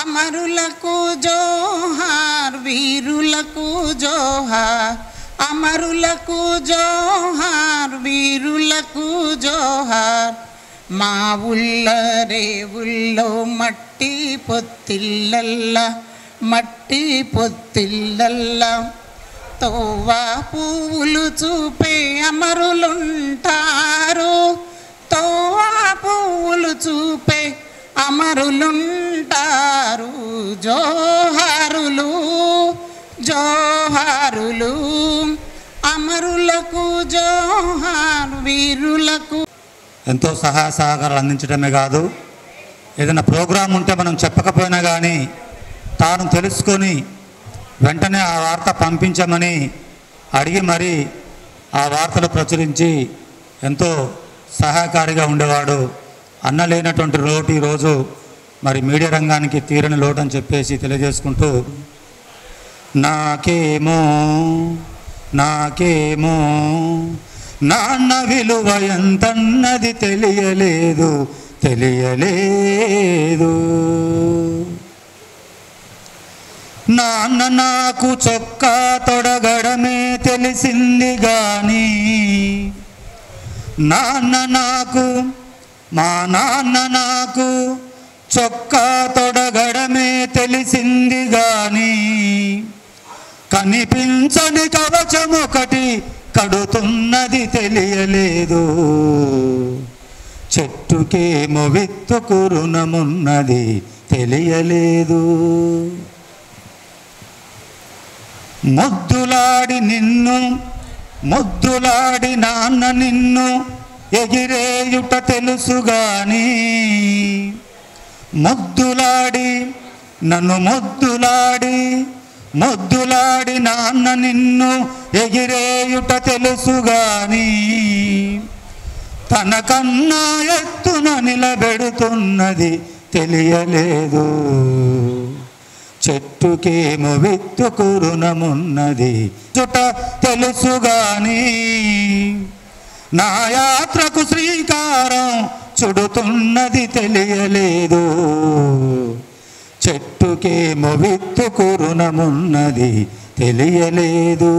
అమరులకు జోహార్ వీరులకు జోహార్ అమరులకు జోహార్ వీరులకు జోహార్ మా ఊళ్ళ రేవుల్లో మట్టి పొత్తిళ్ళల్లా తోవా పువ్వులు చూపే అమరులుంటారు తోవా పువ్వులు చూపే అమరులుంటారు జోహారులు జోహారులు అమరులకు జోహార్ వీరులకు. ఎంతో సహాయ సహకారాలు అందించడమే కాదు, ఏదైనా ప్రోగ్రాం ఉంటే మనం చెప్పకపోయినా కానీ తాను తెలుసుకొని వెంటనే ఆ వార్త పంపించమని అడిగి మరీ ఆ వార్తలు ప్రచురించి ఎంతో సహాయకారిగా ఉండేవాడు. అన్న లేనటువంటి లోటు ఈరోజు మరి మీడియా రంగానికి తీరని లోటు అని చెప్పేసి తెలియజేసుకుంటూ, నాకేమో నాన్న విలువ ఎంతన్నది తెలియలేదు నాన్న నాకు చొక్కా తొడగడమే తెలిసింది గాని మా నాన్న నాకు చొక్కా తొడగడమే తెలిసింది గాని కనిపించని కవచమొకటి కడుతున్నది తెలియలేదు చెట్టుకేమో విత్తుకు రుణమున్నది తెలియలేదు ముద్దులాడి నాన్న నిన్ను ఎగిరేయుట తెలుసుగాని నన్ను ముద్దులాడి నాన్న నిన్ను ఎగిరేయుట తెలుసుగాని తనకన్నా ఎత్తున నిలబెడుతున్నది తెలియలేదు చెట్టుకేమో విత్తుకు రుణమున్నది చుట తెలుసుగాని నా యాత్రకు శ్రీకారం చుడుతున్నది తెలియలేదు చెట్టుకేమో విత్తుకు రుణమున్నది తెలియలేదు.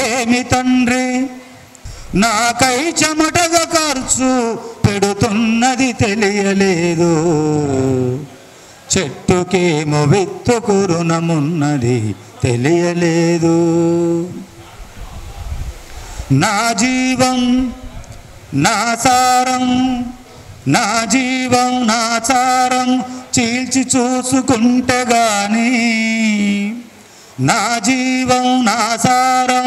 ఏమి తండ్రి నాకై చెమటగా ఖర్చు పెడుతున్నది తెలియలేదు చెట్టుకేమో విత్తుకు రుణమున్నది తెలియలేదు. నా జీవం నా సారం చీల్చి చూసుకుంటే గాని నా జీవం నా సారం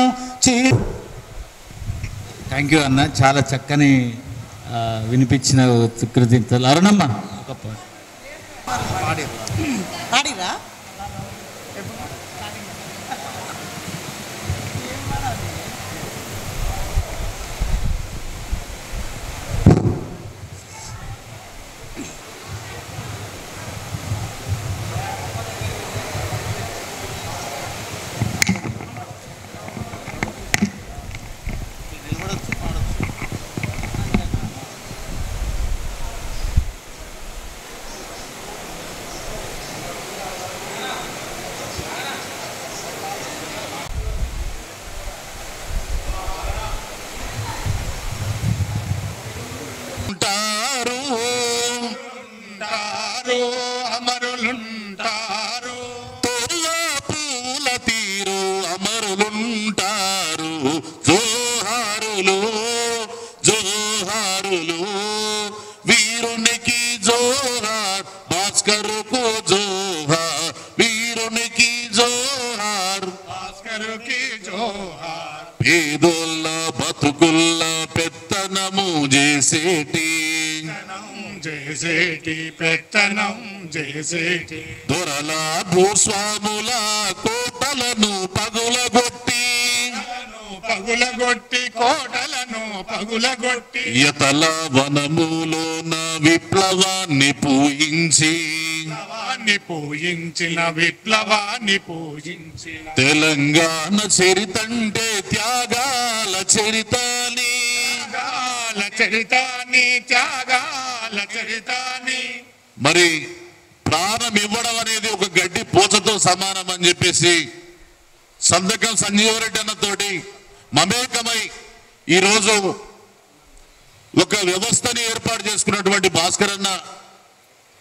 థ్యాంక్ యూ అన్న, చాలా చక్కని వినిపించిన కృతజ్ఞతలు. అరుణమ్మ పాడిరా అమరులుంటారు తోవా పూల తీరు అమరులుంటారు జోహారులు జోహారులు వీరునికి జోహార్ భాస్కరుకు జోహార్ వీరునికి జోహార్ భాస్కరుకి జోహార్ పేదోళ్ళ బతుకుల్ల పెత్తనము పెత్తనం చేసేటి దొరల భూస్వాముల కోటలను పగులగొట్టి యతల వనములోన విప్లవాన్ని పూయించిన తెలంగాణ చరితంటే త్యాగాల చరితని త్యాగాల చరితాన్ని త్యాగాల చరితాన్ని. మరి ప్రాణం ఇవ్వడం అనేది ఒక గడ్డి పూచతో సమానం అని చెప్పేసి సందకం సంజీవరెడ్డి అన్నతోటి మమేకమై ఈరోజు ఒక వ్యవస్థని ఏర్పాటు చేసుకున్నటువంటి భాస్కర్ అన్న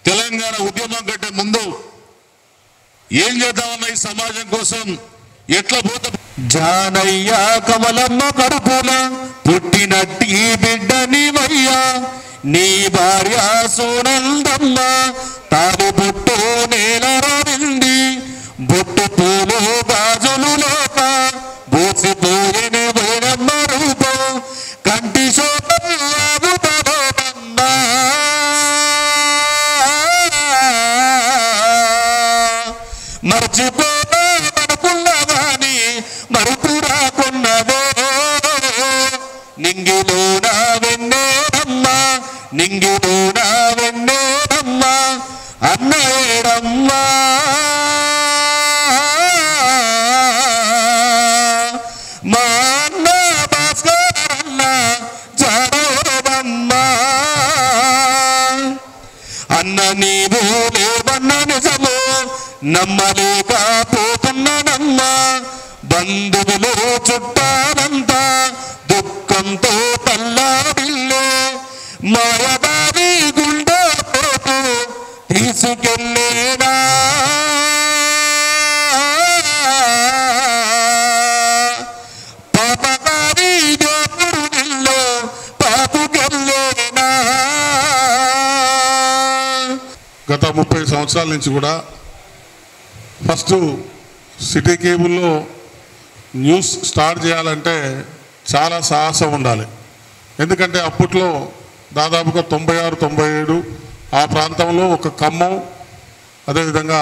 తెలంగాణ ఉద్యమం కంటే ముందు ఏం చేద్దామన్న ఈ సమాజం కోసం ఎట్లా పోతా జానయ్య కమలమ్మ కడుపుల పుట్టినట్టి బిడ్డనివయ్యా నీ భార్య సోనందమ్మ తాను బొట్టు నేలరావింది బొట్టు పూలు గాజులు లేక బోసిపోయిన వైనమ్మ రూపం కంటి శోభమ్మా మర్చిపోనుకున్నవాని మరుపు రాకున్నదో నింగిలోన వెన్నేడమ్మా నింగిలోన వెన్నేడమ్మా అన్నేడమ్మా మా అన్న భాస్కరన్న జాడోడమ్మా అన్న నీవు లేవన్న నిజము నమ్మలేకపోతున్నానమ్మా బంధువులు చుట్టాలంతా దుఃఖంతో తల్లాడిల్లే మాయదారి గుండె పోటు తీసుకెళ్ళేనా పాపకారి దేవుడు నిల్లో పాపుకెళ్ళేనా. గత 30 సంవత్సరాల నుంచి కూడా ఫస్ట్ సిటీ కేబుల్లో న్యూస్ స్టార్ట్ చేయాలంటే చాలా సాహసం ఉండాలి. ఎందుకంటే అప్పట్లో దాదాపుగా 96, 97 ఆ ప్రాంతంలో ఒక ఖమ్మం, అదేవిధంగా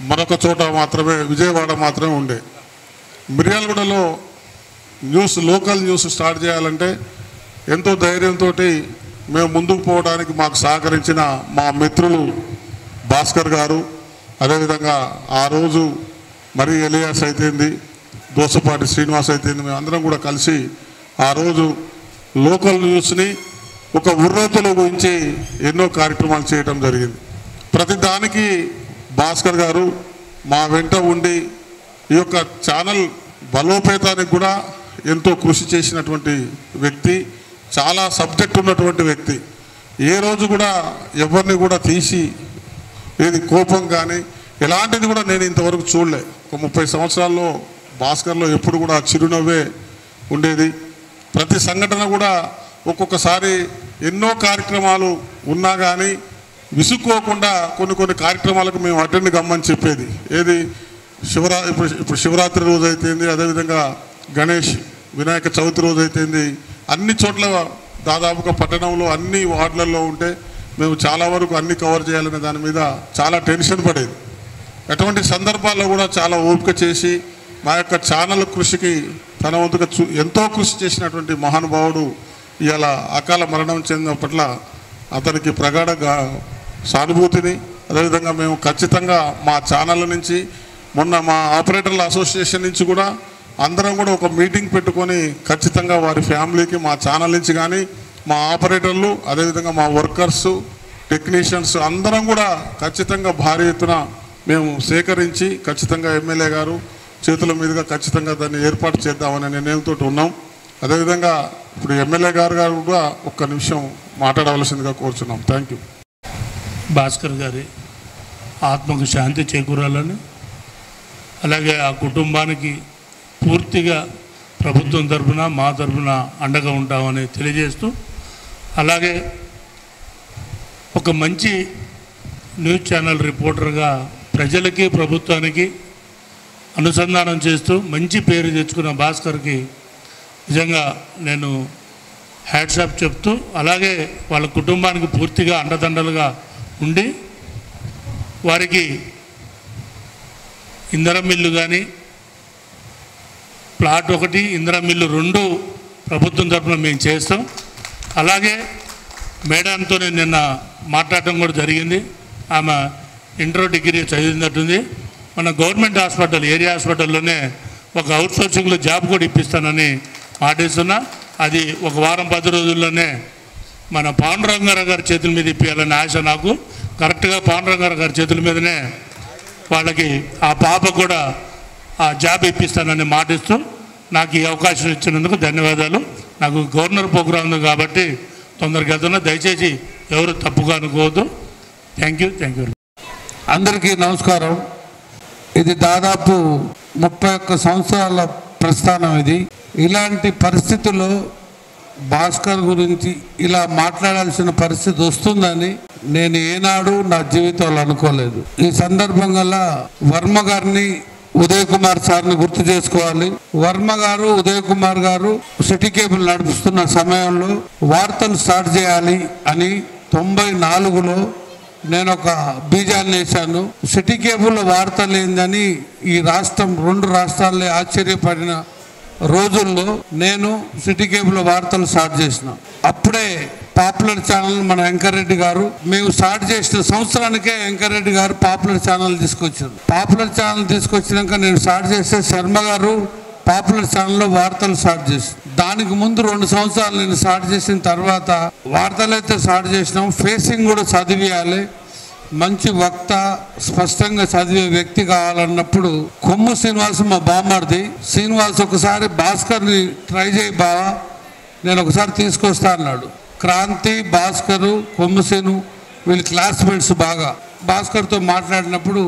మరొక చోట మాత్రమే విజయవాడ మాత్రమే ఉండే. మిర్యాలగూడలో న్యూస్ లోకల్ న్యూస్ స్టార్ట్ చేయాలంటే ఎంతో ధైర్యంతో మేము ముందుకు పోవడానికి మాకు సహకరించిన మా మిత్రులు భాస్కర్ గారు, అదేవిధంగా ఆ రోజు మరి ఎలియాస్ అయితేంది, దోసపాటి శ్రీనివాస్ అయితేంది, మేము అందరం కూడా కలిసి ఆ రోజు లోకల్ న్యూస్ని ఒక ఉర్రతుల గురించి ఎన్నో కార్యక్రమాలు చేయడం జరిగింది. ప్రతి దానికి భాస్కర్ గారు మా వెంట ఉండి ఈ యొక్క ఛానల్ బలోపేతానికి కూడా ఎంతో కృషి చేసినటువంటి వ్యక్తి, చాలా సబ్జెక్ట్ ఉన్నటువంటి వ్యక్తి. ఏ రోజు కూడా ఎవరిని కూడా తీసి ఏది కోపం కానీ ఎలాంటిది కూడా నేను ఇంతవరకు చూడలే. ఒక 30 సంవత్సరాల్లో భాస్కర్లో ఎప్పుడు కూడా చిరునవ్వే ఉండేది. ప్రతి సంఘటన కూడా ఒక్కొక్కసారి ఎన్నో కార్యక్రమాలు ఉన్నా కానీ విసుక్కోకుండా కొన్ని కార్యక్రమాలకు మేము అటెండ్ కమ్మని చెప్పేది. ఏది ఇప్పుడు శివరాత్రి రోజు అయితేంది, అదేవిధంగా గణేష్ వినాయక చవితి రోజు అయితేంది, అన్ని చోట్ల దాదాపుగా పట్టణంలో అన్ని వార్డులలో ఉంటే మేము చాలా వరకు అన్ని కవర్ చేయాలనే దాని మీద చాలా టెన్షన్ పడేది. అటువంటి సందర్భాల్లో కూడా చాలా ఓపిక చేసి మా యొక్క ఛానల్ కృషికి తన వంతుగా ఎంతో కృషి చేసినటువంటి మహానుభావుడు ఇవాళ అకాల మరణం చెందిన పట్ల అతనికి ప్రగాఢ సానుభూతిని, అదేవిధంగా మేము ఖచ్చితంగా మా ఛానల్ నుంచి మొన్న మా ఆపరేటర్ల అసోసియేషన్ నుంచి కూడా అందరం కూడా ఒక మీటింగ్ పెట్టుకొని ఖచ్చితంగా వారి ఫ్యామిలీకి మా ఛానల్ నుంచి కానీ మా ఆపరేటర్లు, అదేవిధంగా మా వర్కర్సు, టెక్నీషియన్స్ అందరం కూడా ఖచ్చితంగా భారీ ఎత్తున మేము సేకరించి ఖచ్చితంగా ఎమ్మెల్యే గారు చేతుల మీదుగా ఖచ్చితంగా దాన్ని ఏర్పాటు చేద్దామనే నిర్ణయంతో ఉన్నాం. అదేవిధంగా ఇప్పుడు ఎమ్మెల్యే గారు కూడా ఒక్క నిమిషం మాట్లాడవలసిందిగా కోరుచున్నాం. Thank you. భాస్కర్ గారి ఆత్మకు శాంతి చేకూరాలని, అలాగే ఆ కుటుంబానికి పూర్తిగా ప్రభుత్వం తరఫున మా తరఫున అండగా ఉంటామని తెలియజేస్తూ, అలాగే ఒక మంచి న్యూస్ ఛానల్ రిపోర్టర్గా ప్రజలకి ప్రభుత్వానికి అనుసంధానం చేస్తూ మంచి పేరు తెచ్చుకున్న భాస్కర్కి నిజంగా నేను హ్యాట్సాప్ చెప్తూ, అలాగే వాళ్ళ కుటుంబానికి పూర్తిగా అండదండలుగా ఉండి వారికి ఇంధనం మిల్లు కానీ ప్లాట్ 1, ఇంధనం మిల్లు 2 ప్రభుత్వం తరఫున మేము చేస్తాం. అలాగే మేడంతో నేను నిన్న మాట్లాడటం కూడా జరిగింది. ఆమె ఇంటర్ డిగ్రీ చదివినట్టుంది. మన గవర్నమెంట్ హాస్పిటల్, ఏరియా హాస్పిటల్లోనే ఒక అవుట్సోర్సింగ్లో జాబ్ కూడా ఇప్పిస్తానని మాటిస్తున్నా. అది ఒక వారం 10 రోజుల్లోనే మన పాండురంగారావు గారి చేతుల మీద ఇప్పించాలని ఆశ నాకు. కరెక్ట్గా పాండురంగారావు గారి చేతుల మీదనే వాళ్ళకి ఆ పాప కూడా ఆ జాబ్ ఇప్పిస్తానని మాటిస్తూ నాకు ఈ అవకాశం ఇచ్చినందుకు ధన్యవాదాలు. నాకు గవర్నర్ ప్రోగ్రాం ఉంది కాబట్టి తొందరగా వెళ్తున్నా, దయచేసి ఎవరు తప్పుగా అనుకోవద్దు. Thank you. అందరికీ నమస్కారం. ఇది దాదాపు 31 సంవత్సరాల ప్రస్థానం. ఇది ఇలాంటి పరిస్థితుల్లో భాస్కర్ గురించి ఇలా మాట్లాడాల్సిన పరిస్థితి వస్తుందని నేను ఏనాడు నా జీవితంలో అనుకోలేదు. ఈ సందర్భంగా వర్మ గారిని, ఉదయ్ కుమార్ సార్ని గుర్తు చేసుకోవాలి. వర్మ గారు, ఉదయ్ కుమార్ గారు సిటీ కేబుల్ నడుపుతున్న సమయంలో వార్తలు స్టార్ట్ చేయాలి అని 94లో నేను ఒక బీజాన్ని వేశాను. సిటీ కేబుల్ వార్తలు ఏందని ఈ రాష్ట్రం, 2 రాష్ట్రాల్లో ఆశ్చర్యపడిన రోజుల్లో నేను సిటీ కేబుల్ వార్తలు స్టార్ట్ చేసిన. అప్పుడే పాపులర్ ఛానల్ మన వెంకరెడ్డి గారు, మేము స్టార్ట్ చేసిన సంవత్సరానికే వెంకరెడ్డి గారు పాపులర్ ఛానల్ తీసుకొచ్చారు. పాపులర్ ఛానల్ తీసుకొచ్చినాక నేను స్టార్ట్ చేస్తే శర్మ గారు పాపులర్ ఛానల్లో వార్తలు స్టార్ట్ చేశారు. దానికి ముందు 2 సంవత్సరాలు నేను స్టార్ట్ చేసిన తర్వాత వార్తలు అయితే స్టార్ట్ చేసినాం. ఫేసింగ్ కూడా చదివేయాలి, మంచి వక్త, స్పష్టంగా చదివే వ్యక్తి కావాలన్నప్పుడు కొమ్ము శ్రీనివాస్ మా బామ్మర్ది శ్రీనివాస్ ఒకసారి భాస్కర్ని ట్రై చేయి బావా, నేను ఒకసారి తీసుకొస్తా అన్నాడు. క్రాంతి, భాస్కరు, కొమ్ము శ్రీను వీళ్ళు క్లాస్మేట్స్. బాగా భాస్కర్తో మాట్లాడినప్పుడు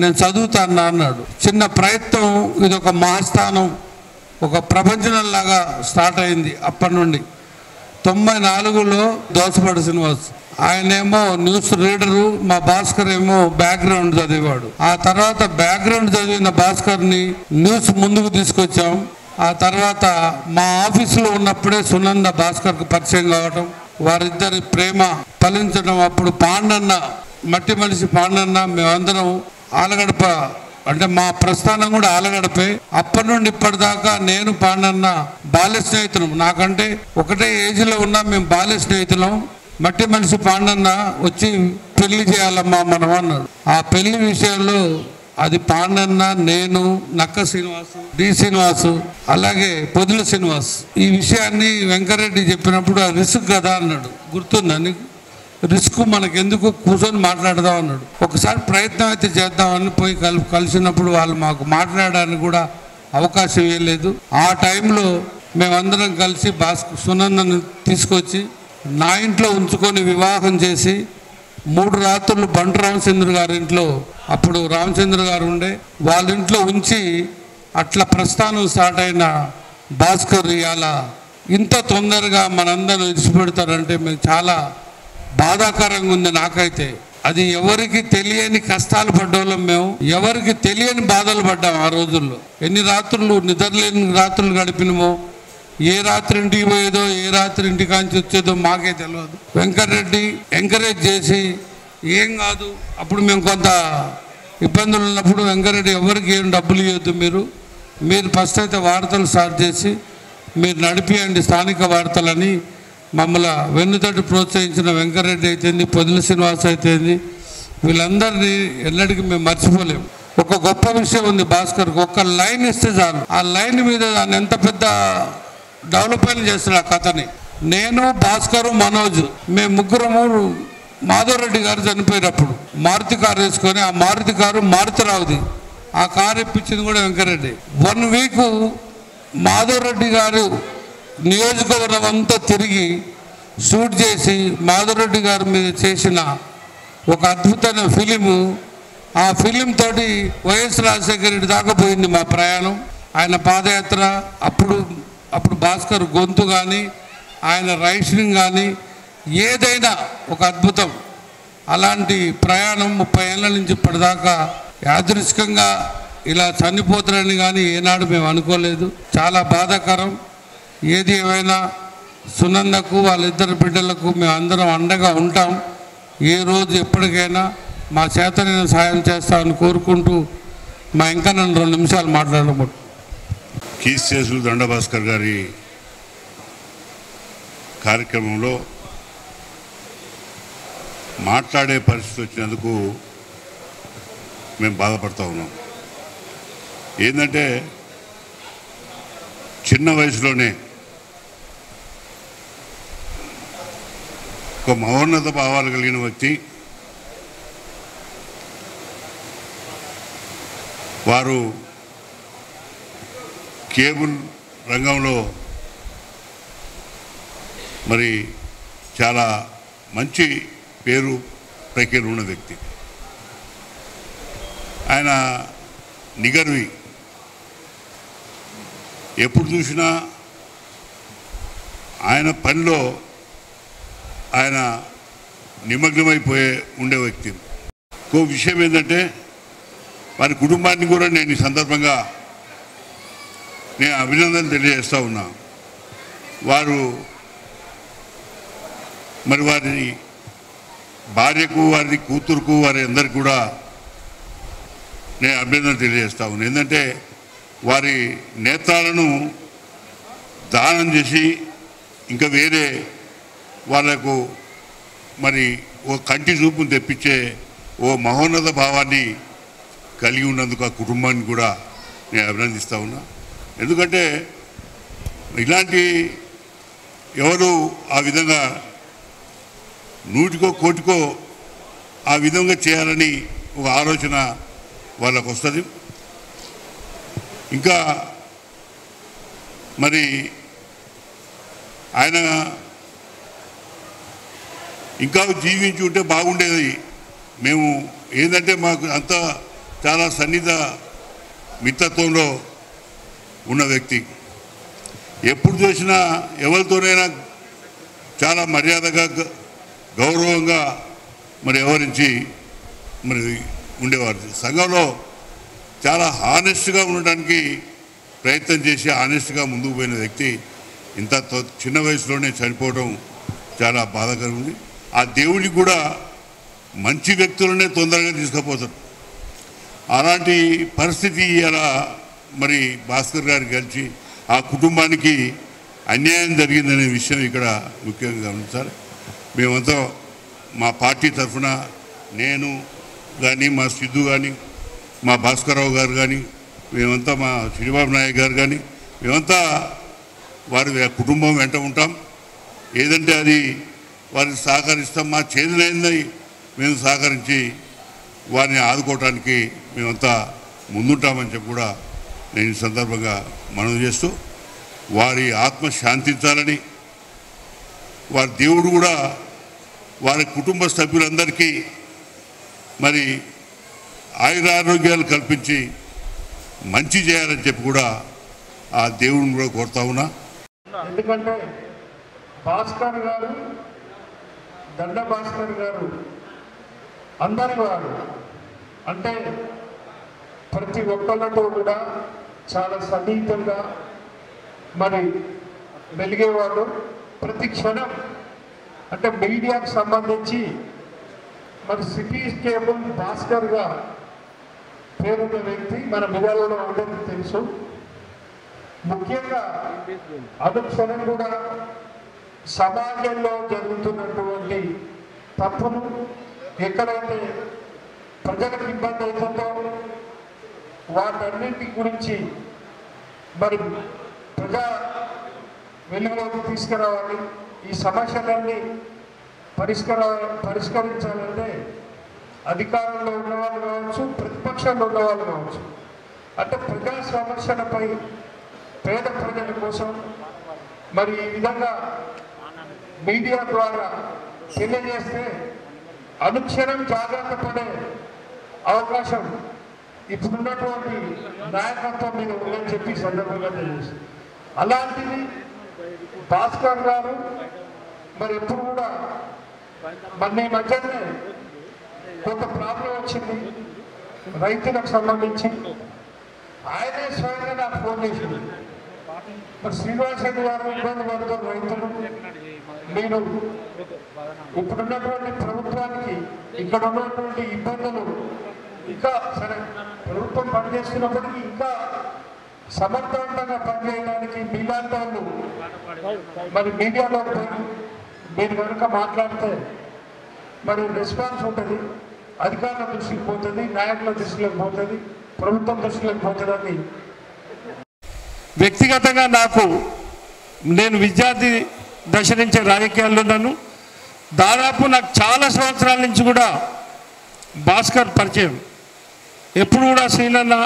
నేను చదువుతాను అన్నాడు. చిన్న ప్రయత్నం, ఇది ఒక మహాస్థానం, ఒక ప్రపంచంలాగా స్టార్ట్ అయింది. అప్పటి నుండి 94లో దోసపాటి శ్రీనివాస్, ఆయనేమో న్యూస్ రీడరు, మా భాస్కర్ ఏమో బ్యాక్గ్రౌండ్ చదివాడు. ఆ తర్వాత బ్యాక్గ్రౌండ్ చదివిన భాస్కర్ని న్యూస్ ముందుకు తీసుకొచ్చాం. ఆ తర్వాత మా ఆఫీసులో ఉన్నప్పుడే సునంద భాస్కర్కు పరిచయం కావటం, వారిద్దరి ప్రేమ ఫలించడం. అప్పుడు పాండన్న, మట్టి మనిషి పాండన్న, మేమందరం ఆలగడప, అంటే మా ప్రస్థానం కూడా ఆలగడపే. అప్పటి నుండి ఇప్పటిదాకా నేను పాండన్న బాల్య స్నేహితులం. నాకంటే ఒకటే ఏజ్లో ఉన్నా మేము బాల్య స్నేహితులం. మట్టి మనిషి పాండన్న వచ్చి పెళ్లి చేయాలమ్మా మనం అన్నాడు. ఆ పెళ్లి విషయంలో అది పాండన్న, నేను, నక్క శ్రీనివాసు, డి శ్రీనివాసు, అలాగే పొదుల శ్రీనివాస్. ఈ విషయాన్ని వెంకరెడ్డి చెప్పినప్పుడు ఆ రిస్క్ కదా అన్నాడు. గుర్తుందా నీకు? రిస్క్ మనకెందుకు, కూర్చొని మాట్లాడదాం అన్నాడు. ఒకసారి ప్రయత్నం అయితే చేద్దామని పోయి కలిసినప్పుడు వాళ్ళు మాకు మాట్లాడడానికి కూడా అవకాశం ఇవ్వలేదు. ఆ టైంలో మేమందరం కలిసి సునందను తీసుకొచ్చి నా ఇంట్లో ఉంచుకొని వివాహం చేసి 3 రాత్రులు బంటు రామచంద్ర గారి ఇంట్లో, అప్పుడు రామచంద్ర గారు ఉండే, వాళ్ళ ఇంట్లో ఉంచి అట్లా ప్రస్థానం స్టార్ట్ అయిన భాస్కర్ ఇవాళ ఇంత తొందరగా మనందరం విడిచిపెడతారంటే మేము చాలా బాధాకరంగా ఉంది నాకైతే. అది ఎవరికి తెలియని కష్టాలు పడ్డోళ్ళం మేము, ఎవరికి తెలియని బాధలు పడ్డాం ఆ రోజుల్లో. ఎన్ని రాత్రులు నిద్రలేని రాత్రులు గడిపినమో, ఏ రాత్రి ఇంటికి పోయేదో, ఏ రాత్రి ఇంటికాంచి వచ్చేదో మాకే తెలియదు. వెంకటరెడ్డి ఎంకరేజ్ చేసి ఏం కాదు, అప్పుడు మేము కొంత ఇబ్బందులు ఉన్నప్పుడు వెంకటరెడ్డి ఎవరికి ఏం డబ్బులు ఇవ్వద్దు, మీరు ఫస్ట్ అయితే వార్తలు స్టార్ట్ చేసి మీరు నడిపియండి స్థానిక వార్తలని మమ్మల్ని వెన్నుతోటి ప్రోత్సహించిన వెంకటరెడ్డి అయితేంది, పొదిల శ్రీనివాస్ అయితేంది, వీళ్ళందరినీ ఎన్నటికీ మేము మర్చిపోలేము. ఒక గొప్ప విషయం ఉంది భాస్కర్కి, ఒక్క లైన్ ఇస్తే చాలు, ఆ లైన్ మీద దాన్ని ఎంత పెద్ద డెవలప్మెంట్ చేస్తాడు ఆ కథని. నేను, భాస్కరు, మనోజ్, మేము ముగ్గురము మాధవరెడ్డి గారు చనిపోయినప్పుడు మారుతి కారు వేసుకొని, ఆ మారుతి కారు మారుతిరావుది, ఆ కారు ఇప్పించింది కూడా వెంకటరెడ్డి. 1 వీక్ మాధవరెడ్డి గారు నియోజకవర్గం అంతా తిరిగి షూట్ చేసి మాధవరెడ్డి గారి మీద చేసిన ఒక అద్భుతమైన ఫిలిము. ఆ ఫిలిం తోటి వైఎస్ రాజశేఖర రెడ్డి దాకా పోయింది మా ప్రయాణం. ఆయన పాదయాత్ర, అప్పుడు భాస్కర్ గొంతు కానీ, ఆయన రైషనింగ్ కానీ, ఏదైనా ఒక అద్భుతం. అలాంటి ప్రయాణం 30 ఏళ్ళ నుంచి ఇప్పటిదాకా యాదృచ్ఛికంగా ఇలా చనిపోతారని కానీ ఏనాడు మేము అనుకోలేదు. చాలా బాధాకరం. ఏది ఏమైనా సునందకు, వాళ్ళిద్దరు బిడ్డలకు మేము అందరం అండగా ఉంటాం. ఏ రోజు ఎప్పటికైనా మా చేతనైన సాయం చేస్తామని కోరుకుంటూ మా ఇంకా నన్ను 2 నిమిషాలు మాట్లాడబోతు. కీర్తిశేషులు దండ భాస్కర్ గారి కార్యక్రమంలో మాట్లాడే పరిస్థితి వచ్చినందుకు మేము బాధపడుతూ ఉన్నాం. ఏంటంటే చిన్న వయసులోనే ఒక మహోన్నత భావాలు కలిగిన వ్యక్తి. వారు కేబుల్ రంగంలో మరి చాలా మంచి పేరు ప్రఖ్యాతి ఉన్న వ్యక్తి. ఆయన నిగర్వి, ఎప్పుడు చూసినా ఆయన పనిలో ఆయన నిమగ్నమైపోయే ఉండే వ్యక్తి. ఇంకో విషయం ఏంటంటే వారి కుటుంబాన్ని కూడా నేను ఈ సందర్భంగా నేను అభినందనలు తెలియజేస్తూ ఉన్నా. వారు మరి వారి భార్యకు, వారి కూతురుకు, వారి అందరికి కూడా నేను అభినందనలు తెలియజేస్తా ఉన్నాను. ఏంటంటే వారి నేత్రాలను దానం చేసి ఇంకా వేరే వాళ్ళకు మరి ఓ కంటి చూపును తెప్పించే ఓ మహోన్నత భావాన్ని కలిగి ఉన్నందుకు ఆ కుటుంబాన్ని కూడా నేను అభినందిస్తూ ఉన్నా. ఎందుకంటే ఇలాంటి ఎవరు ఆ విధంగా నూటికో కోటికో ఆ విధంగా చేయాలని ఒక ఆలోచన వాళ్ళకు వస్తుంది. ఇంకా మరి ఆయన ఇంకా జీవించి ఉంటే బాగుండేది. మేము ఏంటంటే మాకు అంత చాలా సన్నిహిత మిత్రత్వంలో ఉన్న వ్యక్తి. ఎప్పుడు చూసినా ఎవరితోనైనా చాలా మర్యాదగా గౌరవంగా మరి వ్యవహరించి మరి ఉండేవారు. సంఘంలో చాలా హానెస్ట్గా ఉండడానికి ప్రయత్నం చేసి హానెస్ట్గా ముందుకు పోయిన వ్యక్తి ఇంత చిన్న వయసులోనే చనిపోవడం చాలా బాధాకరంగా ఉంది. ఆ దేవుడికి కూడా మంచి వ్యక్తులనే తొందరగా తీసుకుపోతారు. అలాంటి పరిస్థితి అలా మరి భాస్కర్ గారు కలిసి ఆ కుటుంబానికి అన్యాయం జరిగిందనే విషయం ఇక్కడ ముఖ్యంగా గమనించాలి. మేమంతా మా పార్టీ తరఫున నేను కానీ, మా సిద్ధు కానీ, మా భాస్కర్రావు గారు కానీ, మేమంతా మా శ్రీబాబు నాయక్ గారు కానీ, మేమంతా వారి కుటుంబం వెంట ఉంటాం. ఏదంటే అది వారికి సహకరిస్తాం. మా చేతులైంది మేము సహకరించి వారిని ఆదుకోవటానికి మేమంతా ముందుంటామని చెప్పి కూడా నేను ఈ సందర్భంగా మనవి చేస్తూ, వారి ఆత్మ శాంతించాలని, వారి దేవుడు కూడా వారి కుటుంబ సభ్యులందరికీ మరి ఆయురారోగ్యాలు కల్పించి మంచి చేయాలని చెప్పి కూడా ఆ దేవుడిని కూడా కోరుతా ఉన్నా. ఎందుకంటే భాస్కర్ గారు, దండ భాస్కర్ గారు అందరి వారు అంటే ప్రతి ఒక్కళ్ళతో కూడా చాలా సన్నిహితంగా మరి వెలిగేవాడు. ప్రతి క్షణం అంటే మీడియాకు సంబంధించి మరి సిటీ కేబుల్ భాస్కర్గా పేరున్న వ్యక్తి మన మిర్యాలలో ఉండేది తెలుసు. ముఖ్యంగా అనుక్షణం కూడా సమాజంలో జరుగుతున్నటువంటి తప్పులు ఎక్కడైతే ప్రజలకు ఇబ్బంది అవుతుందో వాటన్నింటి గురించి మరి ప్రజా వెలుగులోకి తీసుకురావాలి. ఈ సమస్యలన్నీ పరిష్కరించాలంటే అధికారంలో ఉన్నవాళ్ళు కావచ్చు, ప్రతిపక్షంలో ఉన్నవాళ్ళు కావచ్చు, అంటే ప్రజా సమస్యలపై పేద ప్రజల కోసం మరి ఈ విధంగా మీడియా ద్వారా తెలియజేస్తే అనుక్షణం జాగ్రత్త పడే అవకాశం ఇప్పుడున్నటువంటి నాయకత్వం మీద ఉందని చెప్పి సందర్భంగా తెలియజేస్తుంది. అలాంటిది భాస్కర్ గారు మరి ఎప్పుడు కూడా మన మధ్యనే కొంత ప్రాబ్లం వచ్చింది రైతులకు సంబంధించి. ఆయనే స్వయంగా నాకు ఫోన్ చేసింది, మరి శ్రీనివాస్ రెడ్డి గారు ఇబ్బంది పడుతున్న రైతులు, నేను ఇప్పుడున్నటువంటి ప్రభుత్వానికి ఇక్కడ ఉన్నటువంటి ఇబ్బందులు ఇంకా సరే ప్రభుత్వం పనిచేస్తున్నప్పటికీ ఇంకా సమర్థవంతంగా పనిచేయడానికి మీలాంటి వాళ్ళు మరి మీడియాలో మీరు కనుక మాట్లాడితే మరి రెస్పాన్స్ ఉంటుంది, అధికారుల దృష్టికి పోతుంది, నాయకుల దృష్టిలోకి పోతుంది, ప్రభుత్వం దృష్టిలోకి పోతుందని వ్యక్తిగతంగా నాకు నేను విద్యార్థి దశ నుంచే రాజకీయాల్లో ఉన్నాను. దాదాపు నాకు చాలా సంవత్సరాల నుంచి కూడా భాస్కర్ పరిచయం. ఎప్పుడు కూడా శ్రీనన్న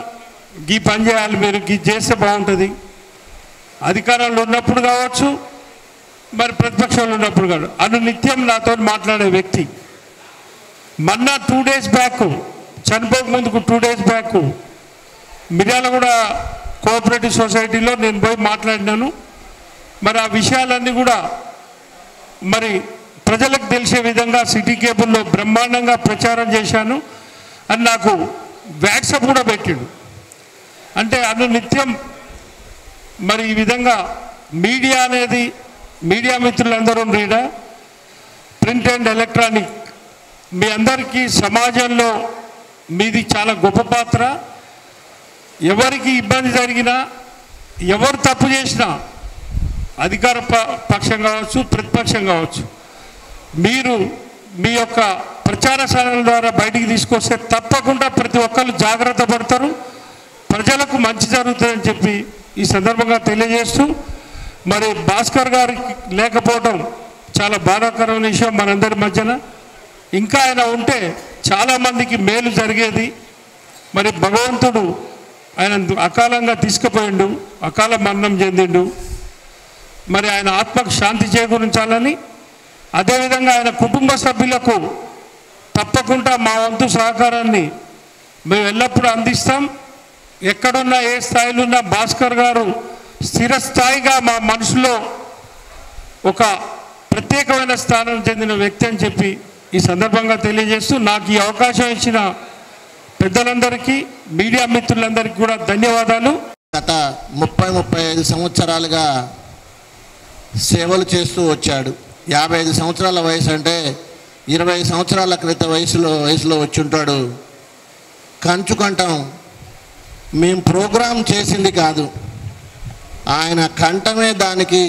గీ పని చేయాలి, మీరు గీ చేస్తే బాగుంటుంది, అధికారంలో ఉన్నప్పుడు కావచ్చు, మరి ప్రతిపక్షంలో ఉన్నప్పుడు కాదు, అను నిత్యం నాతో మాట్లాడే వ్యక్తి. మొన్న 2 days బ్యాక్, చనిపోక ముందుకు 2 days బ్యాక్ మిర్యాలగూడ కోఆపరేటివ్ సొసైటీలో నేను పోయి మాట్లాడినాను. మరి ఆ విషయాలన్నీ కూడా మరి ప్రజలకు తెలిసే విధంగా సిటీ కేబుల్లో బ్రహ్మాండంగా ప్రచారం చేశాను అని నాకు వాట్సాప్ కూడా పెట్టిండు. అంటే అను నిత్యం మరి ఈ విధంగా మీడియా అనేది, మీడియా మిత్రులందరూ రీడా, ప్రింట్ అండ్ ఎలక్ట్రానిక్, మీ అందరికీ సమాజంలో మీది చాలా గొప్ప పాత్ర. ఎవరికి ఇబ్బంది జరిగినా, ఎవరు తప్పు చేసినా, అధికార పక్షం కావచ్చు, ప్రతిపక్షం కావచ్చు, మీరు మీ యొక్క ప్రచార సాధనల ద్వారా బయటికి తీసుకొస్తే తప్పకుండా ప్రతి ఒక్కరు జాగ్రత్త పడతారు, ప్రజలకు మంచి జరుగుతుందని చెప్పి ఈ సందర్భంగా తెలియజేస్తూ, మరి భాస్కర్ గారికి లేకపోవడం చాలా బాధాకరమైన విషయం మనందరి మధ్యన. ఇంకా ఆయన ఉంటే చాలామందికి మేలు జరిగేది. మరి భగవంతుడు ఆయన అకాలంగా తీసుకుపోయిండు, అకాల మరణం చెందిండు. మరి ఆయన ఆత్మకు శాంతి చేకూరించాలని, అదేవిధంగా ఆయన కుటుంబ సభ్యులకు తప్పకుండా మా వంతు సహకారాన్ని మేము ఎల్లప్పుడూ అందిస్తాం. ఎక్కడున్నా, ఏ స్థాయిలో ఉన్నా భాస్కర్ గారు స్థిరస్థాయిగా మా మనసులో ఒక ప్రత్యేకమైన స్థానం చెందిన వ్యక్తి అని చెప్పి ఈ సందర్భంగా తెలియజేస్తూ, నాకు ఈ అవకాశం ఇచ్చిన పెద్దలందరికీ, మీడియా మిత్రులందరికీ కూడా ధన్యవాదాలు. గత 30-35 సంవత్సరాలుగా సేవలు చేస్తూ వచ్చాడు. 55 సంవత్సరాల వయసు అంటే 20 సంవత్సరాల క్రితం వయసులో వచ్చి ఉంటాడు. కంచుకంఠం మేము ప్రోగ్రాం చేసింది కాదు, ఆయన కంఠమే దానికి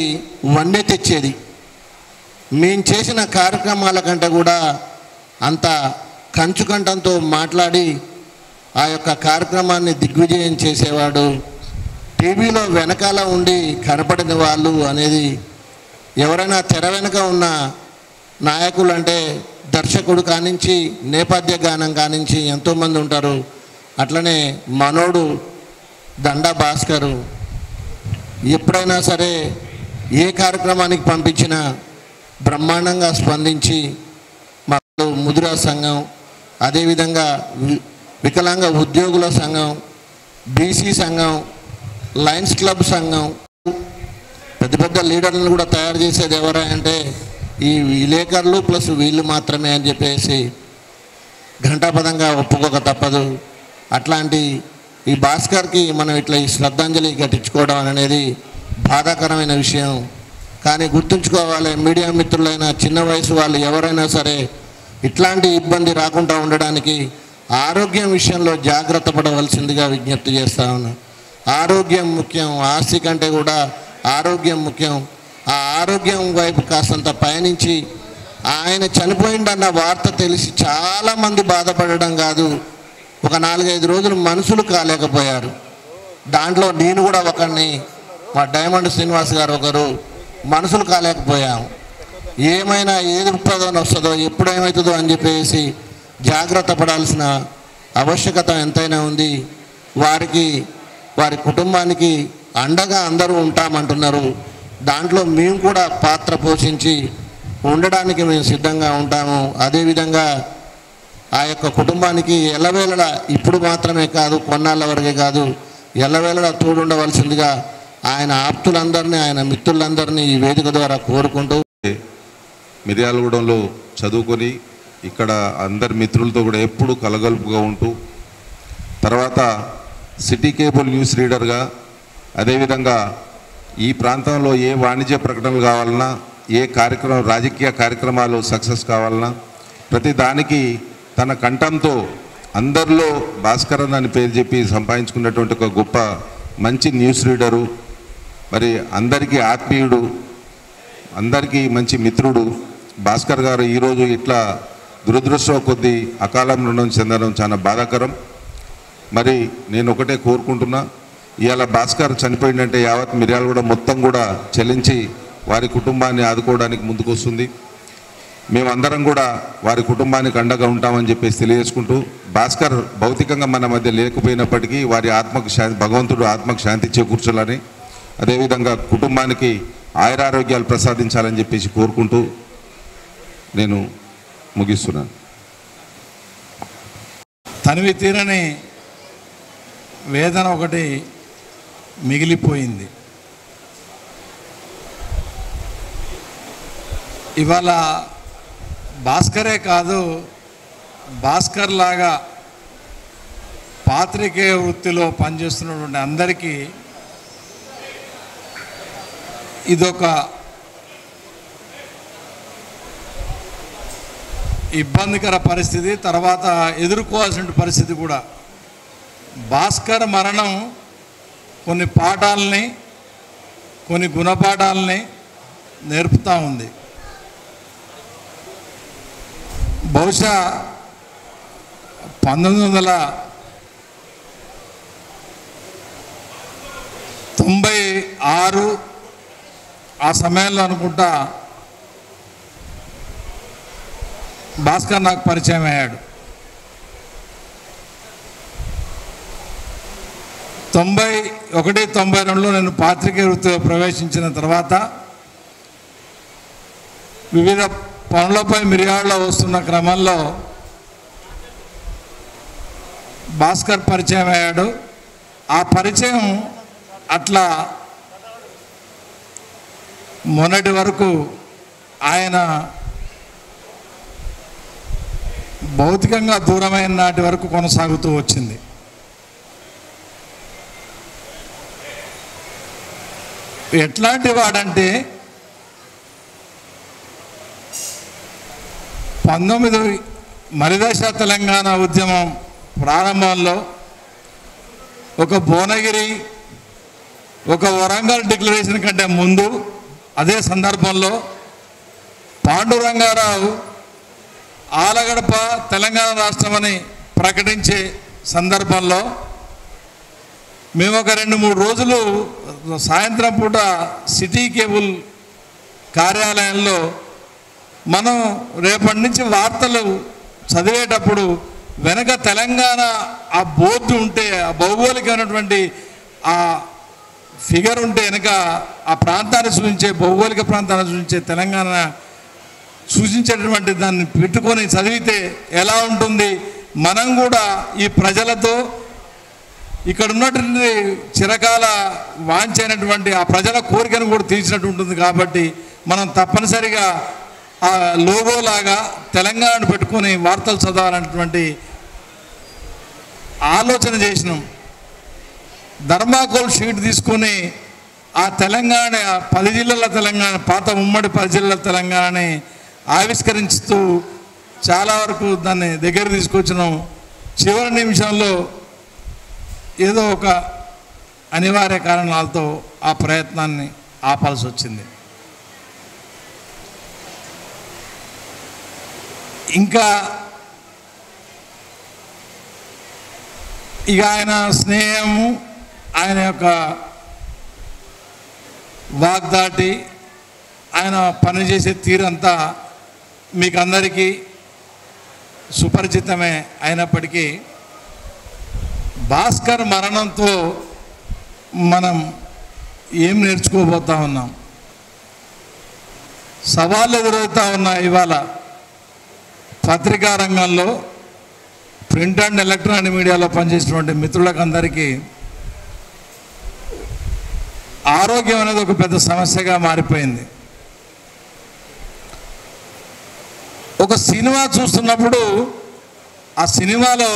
వన్నె తెచ్చేది. మేము చేసిన కార్యక్రమాల కంటే కూడా అంత కంచుకంఠంతో మాట్లాడి ఆ యొక్క కార్యక్రమాన్ని దిగ్విజయం చేసేవాడు. టీవీలో వెనకాల ఉండి కనపడిన వాళ్ళు అనేది ఎవరైనా తెర వెనక ఉన్న నాయకులు అంటే దర్శకుడు కానించి, నేపథ్య గానం కానించి ఎంతోమంది ఉంటారు. అట్లనే మనోడు దండా భాస్కరు ఎప్పుడైనా సరే ఏ కార్యక్రమానికి పంపించినా బ్రహ్మాండంగా స్పందించి, మా ముదిరా సంఘం, అదేవిధంగా వికలాంగ ఉద్యోగుల సంఘం, బీసీ సంఘం, లయన్స్ క్లబ్ సంఘం, పెద్ద పెద్ద లీడర్లను కూడా తయారు చేసేది ఎవరా అంటే ఈ విలేకరులు ప్లస్ వీళ్ళు మాత్రమే అని చెప్పేసి ఘంటాపదంగా ఒప్పుకోక తప్పదు. అట్లాంటి ఈ భాస్కర్కి మనం ఇట్లా ఈ శ్రద్ధాంజలి ఘటించుకోవడం అనేది బాధాకరమైన విషయం. కానీ గుర్తుంచుకోవాలి, మీడియా మిత్రులైన చిన్న వయసు వాళ్ళు ఎవరైనా సరే ఇట్లాంటి ఇబ్బంది రాకుండా ఉండడానికి ఆరోగ్యం విషయంలో జాగ్రత్త పడవలసిందిగా విజ్ఞప్తి చేస్తా ఉన్నాను. ఆరోగ్యం ముఖ్యం, ఆస్తి కంటే కూడా ఆరోగ్యం ముఖ్యం. ఆ ఆరోగ్యం వైపు కాస్తంత పయనించి, ఆయన చనిపోయిందన్న వార్త తెలిసి చాలామంది బాధపడడం కాదు, ఒక 4-5 రోజులు మనుషులు కాలేకపోయారు. దాంట్లో నేను కూడా ఒకరిని, మా డైమండ్ శ్రీనివాస్ గారు ఒకరు, మనుషులు కాలేకపోయాము. ఏమైనా ఏది ప్రధానం వస్తుందో, ఎప్పుడేమవుతుందో అని చెప్పేసి జాగ్రత్త పడాల్సిన ఆవశ్యకత ఎంతైనా ఉంది. వారికి, వారి కుటుంబానికి అండగా అందరూ ఉంటామంటున్నారు. దాంట్లో మేము కూడా పాత్ర పోషించి ఉండడానికి మేము సిద్ధంగా ఉంటాము. అదేవిధంగా ఆ యొక్క కుటుంబానికి ఎల్లవేళలా, ఇప్పుడు మాత్రమే కాదు, కొన్నాళ్ళ వరకే కాదు, ఎల్లవేళలా తోడుండవలసిందిగా ఆయన ఆప్తులందరినీ, ఆయన మిత్రులందరినీ ఈ వేదిక ద్వారా కోరుకుంటూ, మిర్యాలగూడెంలో చదువుకొని ఇక్కడ అందరి మిత్రులతో కూడా ఎప్పుడు కలగలుపుగా ఉంటూ, తర్వాత సిటీ కేబుల్ న్యూస్ రీడర్గా, అదేవిధంగా ఈ ప్రాంతంలో ఏ వాణిజ్య ప్రకటనలు కావాలన్నా, ఏ కార్యక్రమం, రాజకీయ కార్యక్రమాలు సక్సెస్ కావాలన్నా ప్రతి దానికి తన కంఠంతో అందరిలో భాస్కరన్ అని పేరు చెప్పి సంపాదించుకున్నటువంటి ఒక గొప్ప మంచి న్యూస్ రీడరు, మరి అందరికీ ఆత్మీయుడు, అందరికీ మంచి మిత్రుడు భాస్కర్ గారు ఈరోజు ఇట్లా దురదృష్టం కొద్దీ అకాల మరణం చెందడం చాలా బాధాకరం. మరి నేను ఒకటే కోరుకుంటున్నా, ఇవాళ భాస్కర్ చనిపోయిందంటే యావత్ మిర్యాలగూడ మొత్తం కూడా చెల్లించి వారి కుటుంబాన్ని ఆదుకోవడానికి ముందుకొస్తుంది. మేమందరం కూడా వారి కుటుంబానికి అండగా ఉంటామని చెప్పేసి తెలియజేసుకుంటూ, భాస్కర్ భౌతికంగా మన మధ్య లేకపోయినప్పటికీ వారి ఆత్మకు శాంతి, భగవంతుడు ఆత్మకు శాంతి చేకూర్చాలని, అదేవిధంగా కుటుంబానికి ఆయురారోగ్యాలు ప్రసాదించాలని చెప్పేసి కోరుకుంటూ నేను ముగిస్తున్నాను. తనివి తీరని వేదన ఒకటి మిగిలిపోయింది. ఇవాళ భాస్కరే కాదు, భాస్కర్ లాగా పాత్రికేయ వృత్తిలో పనిచేస్తున్నటువంటి అందరికీ ఇదొక ఇబ్బందికర పరిస్థితి. తర్వాత ఎదుర్కోవాల్సిన పరిస్థితి కూడా. భాస్కర్ మరణం కొన్ని పాఠాలని, కొన్ని గుణపాఠాలని నేర్పుతూ ఉంది. బహుశా 1996 ఆ సమయంలో అనుకుంటా భాస్కర్ నాకు పరిచయం అయ్యాడు. 91, 92లో నేను పాత్రికేయ వృత్తిలో ప్రవేశించిన తర్వాత వివిధ పనులపై మిర్యాలలో వస్తున్న క్రమంలో భాస్కర్ పరిచయం అయ్యాడు. ఆ పరిచయం అట్లా మొన్నటి వరకు ఆయన భౌతికంగా దూరమైన నాటి వరకు కొనసాగుతూ వచ్చింది. ఎట్లాంటి వాడంటే 19 మలిదశ తెలంగాణ ఉద్యమం ప్రారంభంలో ఒక భువనగిరి, ఒక వరంగల్ డిక్లరేషన్ కంటే ముందు అదే సందర్భంలో పాండురంగారావు ఆలగడప తెలంగాణ రాష్ట్రమని ప్రకటించే సందర్భంలో మేము ఒక 2-3 రోజులు సాయంత్రం పూట సిటీ కేబుల్ కార్యాలయంలో మనం రేపటి నుంచి వార్తలు చదివేటప్పుడు వెనక తెలంగాణ ఆ బోర్డు ఉంటే, ఆ భౌగోళికమైనటువంటి ఆ ఫిగర్ ఉంటే వెనక ఆ ప్రాంతాన్ని సూచించే, భౌగోళిక ప్రాంతాన్ని సూచించే తెలంగాణ సూచించేటటువంటి దాన్ని పెట్టుకొని చదివితే ఎలా ఉంటుంది, మనం కూడా ఈ ప్రజలతో ఇక్కడ ఉన్నటువంటి చిరకాల వాంఛైనటువంటి ఆ ప్రజల కోరికను కూడా తీర్చినట్టు ఉంటుంది. కాబట్టి మనం తప్పనిసరిగా ఆ లోగోలాగా తెలంగాణను పెట్టుకొని వార్తలు చదవాలన్నటువంటి ఆలోచన చేసినాం. ధర్మాకోల్ షీట్ తీసుకొని ఆ తెలంగాణ 10 జిల్లాల తెలంగాణ, పాత ఉమ్మడి 10 జిల్లాల తెలంగాణని ఆవిష్కరిస్తూ చాలా వరకు దాన్ని దగ్గర తీసుకొచ్చినాం. చివరి నిమిషంలో ఏదో ఒక అనివార్య కారణాలతో ఆ ప్రయత్నాన్ని ఆపాల్సి వచ్చింది. ఇంకా ఇక ఆయన స్నేహము, ఆయన యొక్క వాగ్దాటి, ఆయన పనిచేసే తీరంతా మీకు అందరికీ సుపరిచితమే. అయినప్పటికీ భాస్కర్ మరణంతో మనం ఏం నేర్చుకోబోతా ఉన్నాం, సవాళ్ళు ఎదురవుతూ ఉన్నాయి. ఇవాళ పత్రికా రంగంలో, ప్రింట్ అండ్ ఎలక్ట్రానిక్ మీడియాలో పనిచేసినటువంటి మిత్రులకు అందరికీ ఆరోగ్యం అనేది ఒక పెద్ద సమస్యగా మారిపోయింది. ఒక సినిమా చూస్తున్నప్పుడు ఆ సినిమాలో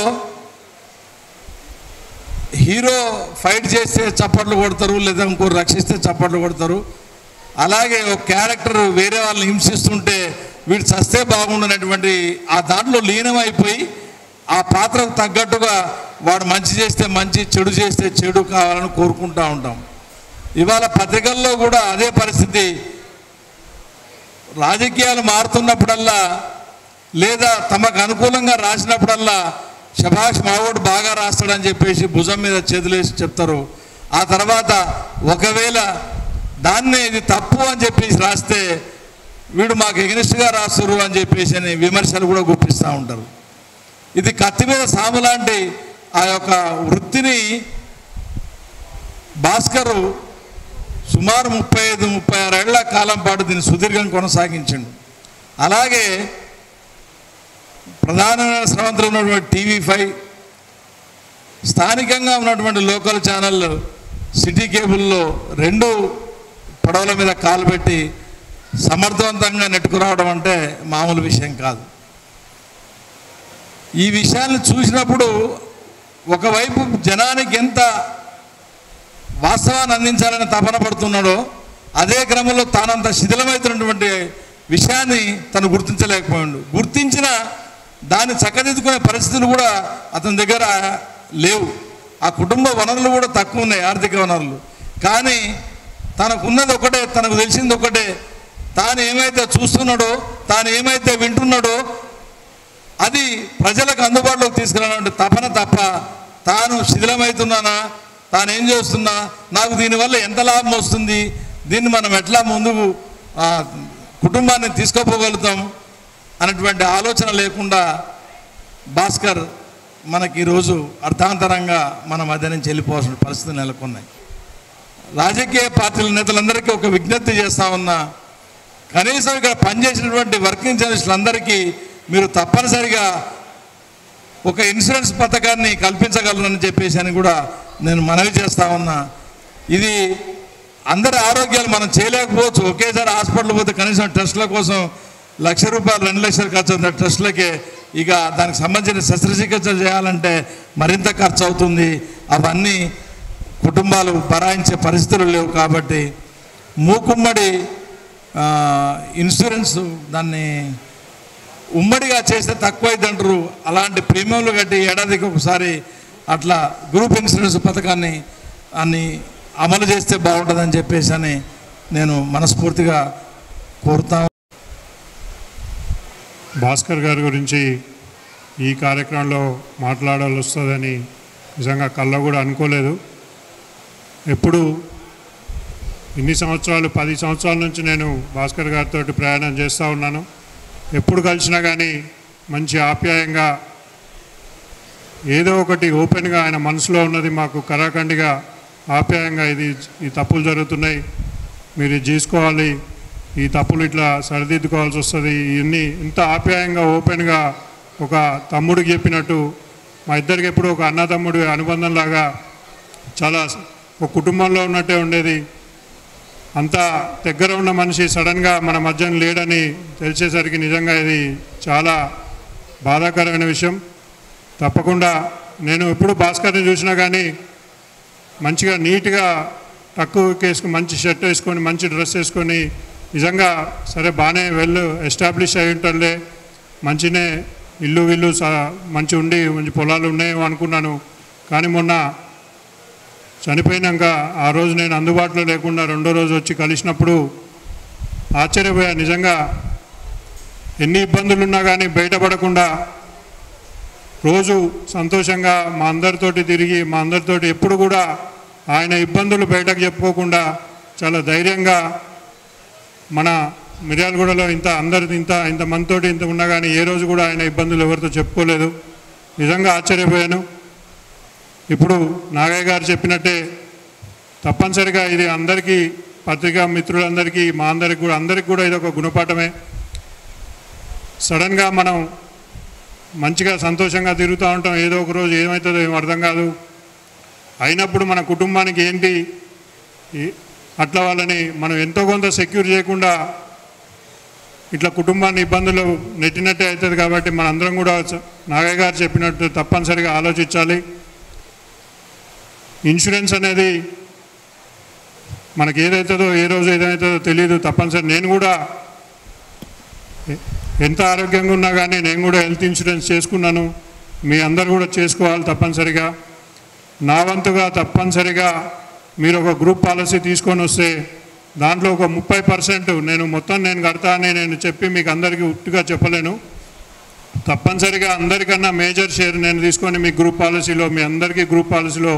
హీరో ఫైట్ చేస్తే చప్పట్లు కొడతారు, లేదా ఇంకోరు రక్షిస్తే చప్పట్లు కొడతారు. అలాగే ఒక క్యారెక్టర్ వేరే వాళ్ళని హింసిస్తుంటే వీడు చస్తే బాగుండనటువంటి ఆ దాంట్లో లీనమైపోయి ఆ పాత్రకు తగ్గట్టుగా వాడు మంచి చేస్తే మంచి, చెడు చేస్తే చెడు కావాలని కోరుకుంటూ ఉంటాం. ఇవాళ పత్రికల్లో కూడా అదే పరిస్థితి. రాజకీయాలు మారుతున్నప్పుడల్లా, లేదా తమకు అనుకూలంగా రాసినప్పుడల్లా శభాష్ మావోడు బాగా రాస్తాడని చెప్పేసి భుజం మీద చేతులేసి చెప్తారు. ఆ తర్వాత ఒకవేళ దాన్నే ఇది తప్పు అని చెప్పేసి రాస్తే వీడు మాకు ఎగనిస్ట్గా రాస్తురు అని చెప్పేసి అని విమర్శలు కూడా గుప్పిస్తూ ఉంటారు. ఇది కత్తి మీద సాము లాంటి ఆ యొక్క వృత్తిని భాస్కరు సుమారు 35-36 ఏళ్ల కాలం పాటు దీన్ని సుదీర్ఘంగా కొనసాగించండు. అలాగే ప్రధానమైన స్రవంతులు ఉన్నటువంటి TV5, స్థానికంగా ఉన్నటువంటి లోకల్ ఛానళ్ళు సిటీ కేబుల్లో 2 పడవల మీద కాలు పెట్టి సమర్థవంతంగా నెట్టుకురావడం అంటే మామూలు విషయం కాదు. ఈ విషయాన్ని చూసినప్పుడు ఒకవైపు జనానికి ఎంత వాస్తవాన్ని అందించాలని తపన పడుతున్నాడో, అదే క్రమంలో తానంత శిథిలమవుతున్నటువంటి విషయాన్ని తను గుర్తించలేకపోయాడు. గుర్తించిన దాన్ని చక్కదిద్దుకునే పరిస్థితులు కూడా అతని దగ్గర లేవు. ఆ కుటుంబ వనరులు కూడా తక్కువ ఉన్నాయి, ఆర్థిక వనరులు. కానీ తనకున్నది ఒకటే, తనకు తెలిసింది ఒకటే, తాను ఏమైతే చూస్తున్నాడో, తాను ఏమైతే వింటున్నాడో అది ప్రజలకు అందుబాటులోకి తీసుకురావాలంటే తపన తప్ప తాను శిథిలమవుతున్నానా, తాను ఏం చేస్తున్నా, నాకు దీనివల్ల ఎంత లాభం వస్తుంది, దీన్ని మనం ఎట్లా ముందుకు కుటుంబాన్ని తీసుకుపోగలుగుతాం అన్నటువంటి ఆలోచన లేకుండా భాస్కర్ మనకి ఈరోజు అర్థాంతరంగా మన మధ్య నుంచి వెళ్ళిపోవాల్సిన పరిస్థితులు నెలకొన్నాయి. రాజకీయ పార్టీల నేతలందరికీ ఒక విజ్ఞప్తి చేస్తా ఉన్నా, కనీసం ఇక్కడ పనిచేసినటువంటి వర్కింగ్ జర్నలిస్టులందరికీ మీరు తప్పనిసరిగా ఒక ఇన్సూరెన్స్ పథకాన్ని కల్పించగలరని చెప్పేసి అని కూడా నేను మనవి చేస్తా ఉన్నా. ఇది అందరి ఆరోగ్యాలు మనం చేయలేకపోవచ్చు. ఒకేసారి హాస్పిటల్ పోతే కనీసం టెస్టుల కోసం ₹1,00,000 2 లక్షలు ఖర్చు అవుతుంది టెస్టులకే. ఇక దానికి సంబంధించిన శస్త్రచికిత్స చేయాలంటే మరింత ఖర్చు అవుతుంది. అవన్నీ కుటుంబాలు భరాయించే పరిస్థితులు లేవు. కాబట్టి మూకుమ్మడి ఇన్సూరెన్స్ దాన్ని ఉమ్మడిగా చేస్తే తక్కువైంది అంటారు. అలాంటి ప్రీమియంలు కట్టి ఏడాదికి ఒకసారి అట్లా గ్రూప్ ఇన్సూరెన్స్ పథకాన్ని అమలు చేస్తే బాగుంటుందని చెప్పేసి అని నేను మనస్ఫూర్తిగా కోరుతాను. భాస్కర్ గారి గురించి ఈ కార్యక్రమంలో మాట్లాడాల్సి వస్తుందని నిజంగా కళ్ళ కూడా అనుకోలేదు. ఎప్పుడు ఇన్ని సంవత్సరాలు 10 సంవత్సరాల నుంచి నేను భాస్కర్ గారితో ప్రయాణం చేస్తూ ఉన్నాను. ఎప్పుడు కలిసినా కానీ మంచి ఆప్యాయంగా ఏదో ఒకటి ఓపెన్గా ఆయన మనసులో ఉన్నది మాకు కరాఖండిగా ఆప్యాయంగా ఈ తప్పులు జరుగుతున్నాయి, మీరు చేసుకోవాలి, ఈ తప్పులు ఇట్లా సరిదిద్దుకోవాల్సి వస్తుంది, ఇవన్నీ ఇంత ఆప్యాయంగా ఓపెన్గా ఒక తమ్ముడికి చెప్పినట్టు మా ఇద్దరికి ఎప్పుడు ఒక అన్నదమ్ముడి అనుబంధంలాగా చాలా ఒక కుటుంబంలో ఉన్నట్టే ఉండేది. అంత దగ్గర ఉన్న మనిషి సడన్గా మన మధ్యన లేడని తెలిసేసరికి నిజంగా ఇది చాలా బాధాకరమైన విషయం. తప్పకుండా నేను ఎప్పుడు భాస్కర్ని చూసినా కానీ మంచిగా నీట్గా టక్కు వేసుకొని మంచి షర్ట్ వేసుకొని మంచి డ్రెస్ వేసుకొని నిజంగా సరే బాగానే ఎస్టాబ్లిష్ అయి ఉంటారులే, మంచినే ఇల్లు మంచి ఉండి మంచి పొలాలు ఉన్నాయేమో అనుకున్నాను. కానీ మొన్న చనిపోయినాక ఆ రోజు నేను అందుబాటులో లేకుండా 2వ రోజు వచ్చి కలిసినప్పుడు ఆశ్చర్యపోయా. నిజంగా ఎన్ని ఇబ్బందులున్నా కానీ బయటపడకుండా రోజు సంతోషంగా మా అందరితోటి తిరిగి మా అందరితోటి ఎప్పుడు కూడా ఆయన ఇబ్బందులు బయటకు చెప్పుకోకుండా చాలా ధైర్యంగా మన మిర్యాలగూడలో ఇంతమందితోటి ఇంత ఉన్నా కానీ ఏ రోజు కూడా ఆయన ఇబ్బందులు ఎవరితో చెప్పుకోలేదు. నిజంగా ఆశ్చర్యపోయాను. ఇప్పుడు నాగయ్య గారు చెప్పినట్టే తప్పనిసరిగా ఇది అందరికీ పత్రికా మిత్రులందరికీ మా అందరికీ కూడా ఇది ఒక గుణపాఠమే. సడన్గా మనం మంచిగా సంతోషంగా తిరుగుతూ ఉంటాం, ఏదో ఒక రోజు ఏమవుతుందో ఏం అర్థం కాదు. అయినప్పుడు మన కుటుంబానికి ఏంటి అట్లా వాళ్ళని మనం ఎంతో కొంత సెక్యూర్ చేయకుండా ఇట్లా కుటుంబాన్ని ఇబ్బందులు నెట్టినట్టే అవుతుంది. కాబట్టి మనందరం కూడా నాగయ్య గారు చెప్పినట్టు తప్పనిసరిగా ఆలోచించాలి. ఇన్సూరెన్స్ అనేది మనకి ఏదవుతుందో ఏ రోజు ఏదవుతుందో తెలియదు. తప్పనిసరి నేను కూడా ఎంత ఆరోగ్యంగా ఉన్నా కానీ నేను కూడా హెల్త్ ఇన్సూరెన్స్ చేసుకున్నాను. మీ అందరు కూడా చేసుకోవాలి తప్పనిసరిగా. నా వంతుగా తప్పనిసరిగా మీరు ఒక గ్రూప్ పాలసీ తీసుకొని వస్తే దాంట్లో ఒక 30% నేను కడతా అని నేను చెప్పి మీకు అందరికీ ఉట్టుగా చెప్పలేను. తప్పనిసరిగా అందరికన్నా మేజర్ షేర్ నేను తీసుకొని మీ గ్రూప్ పాలసీలో మీ అందరికీ గ్రూప్ పాలసీలో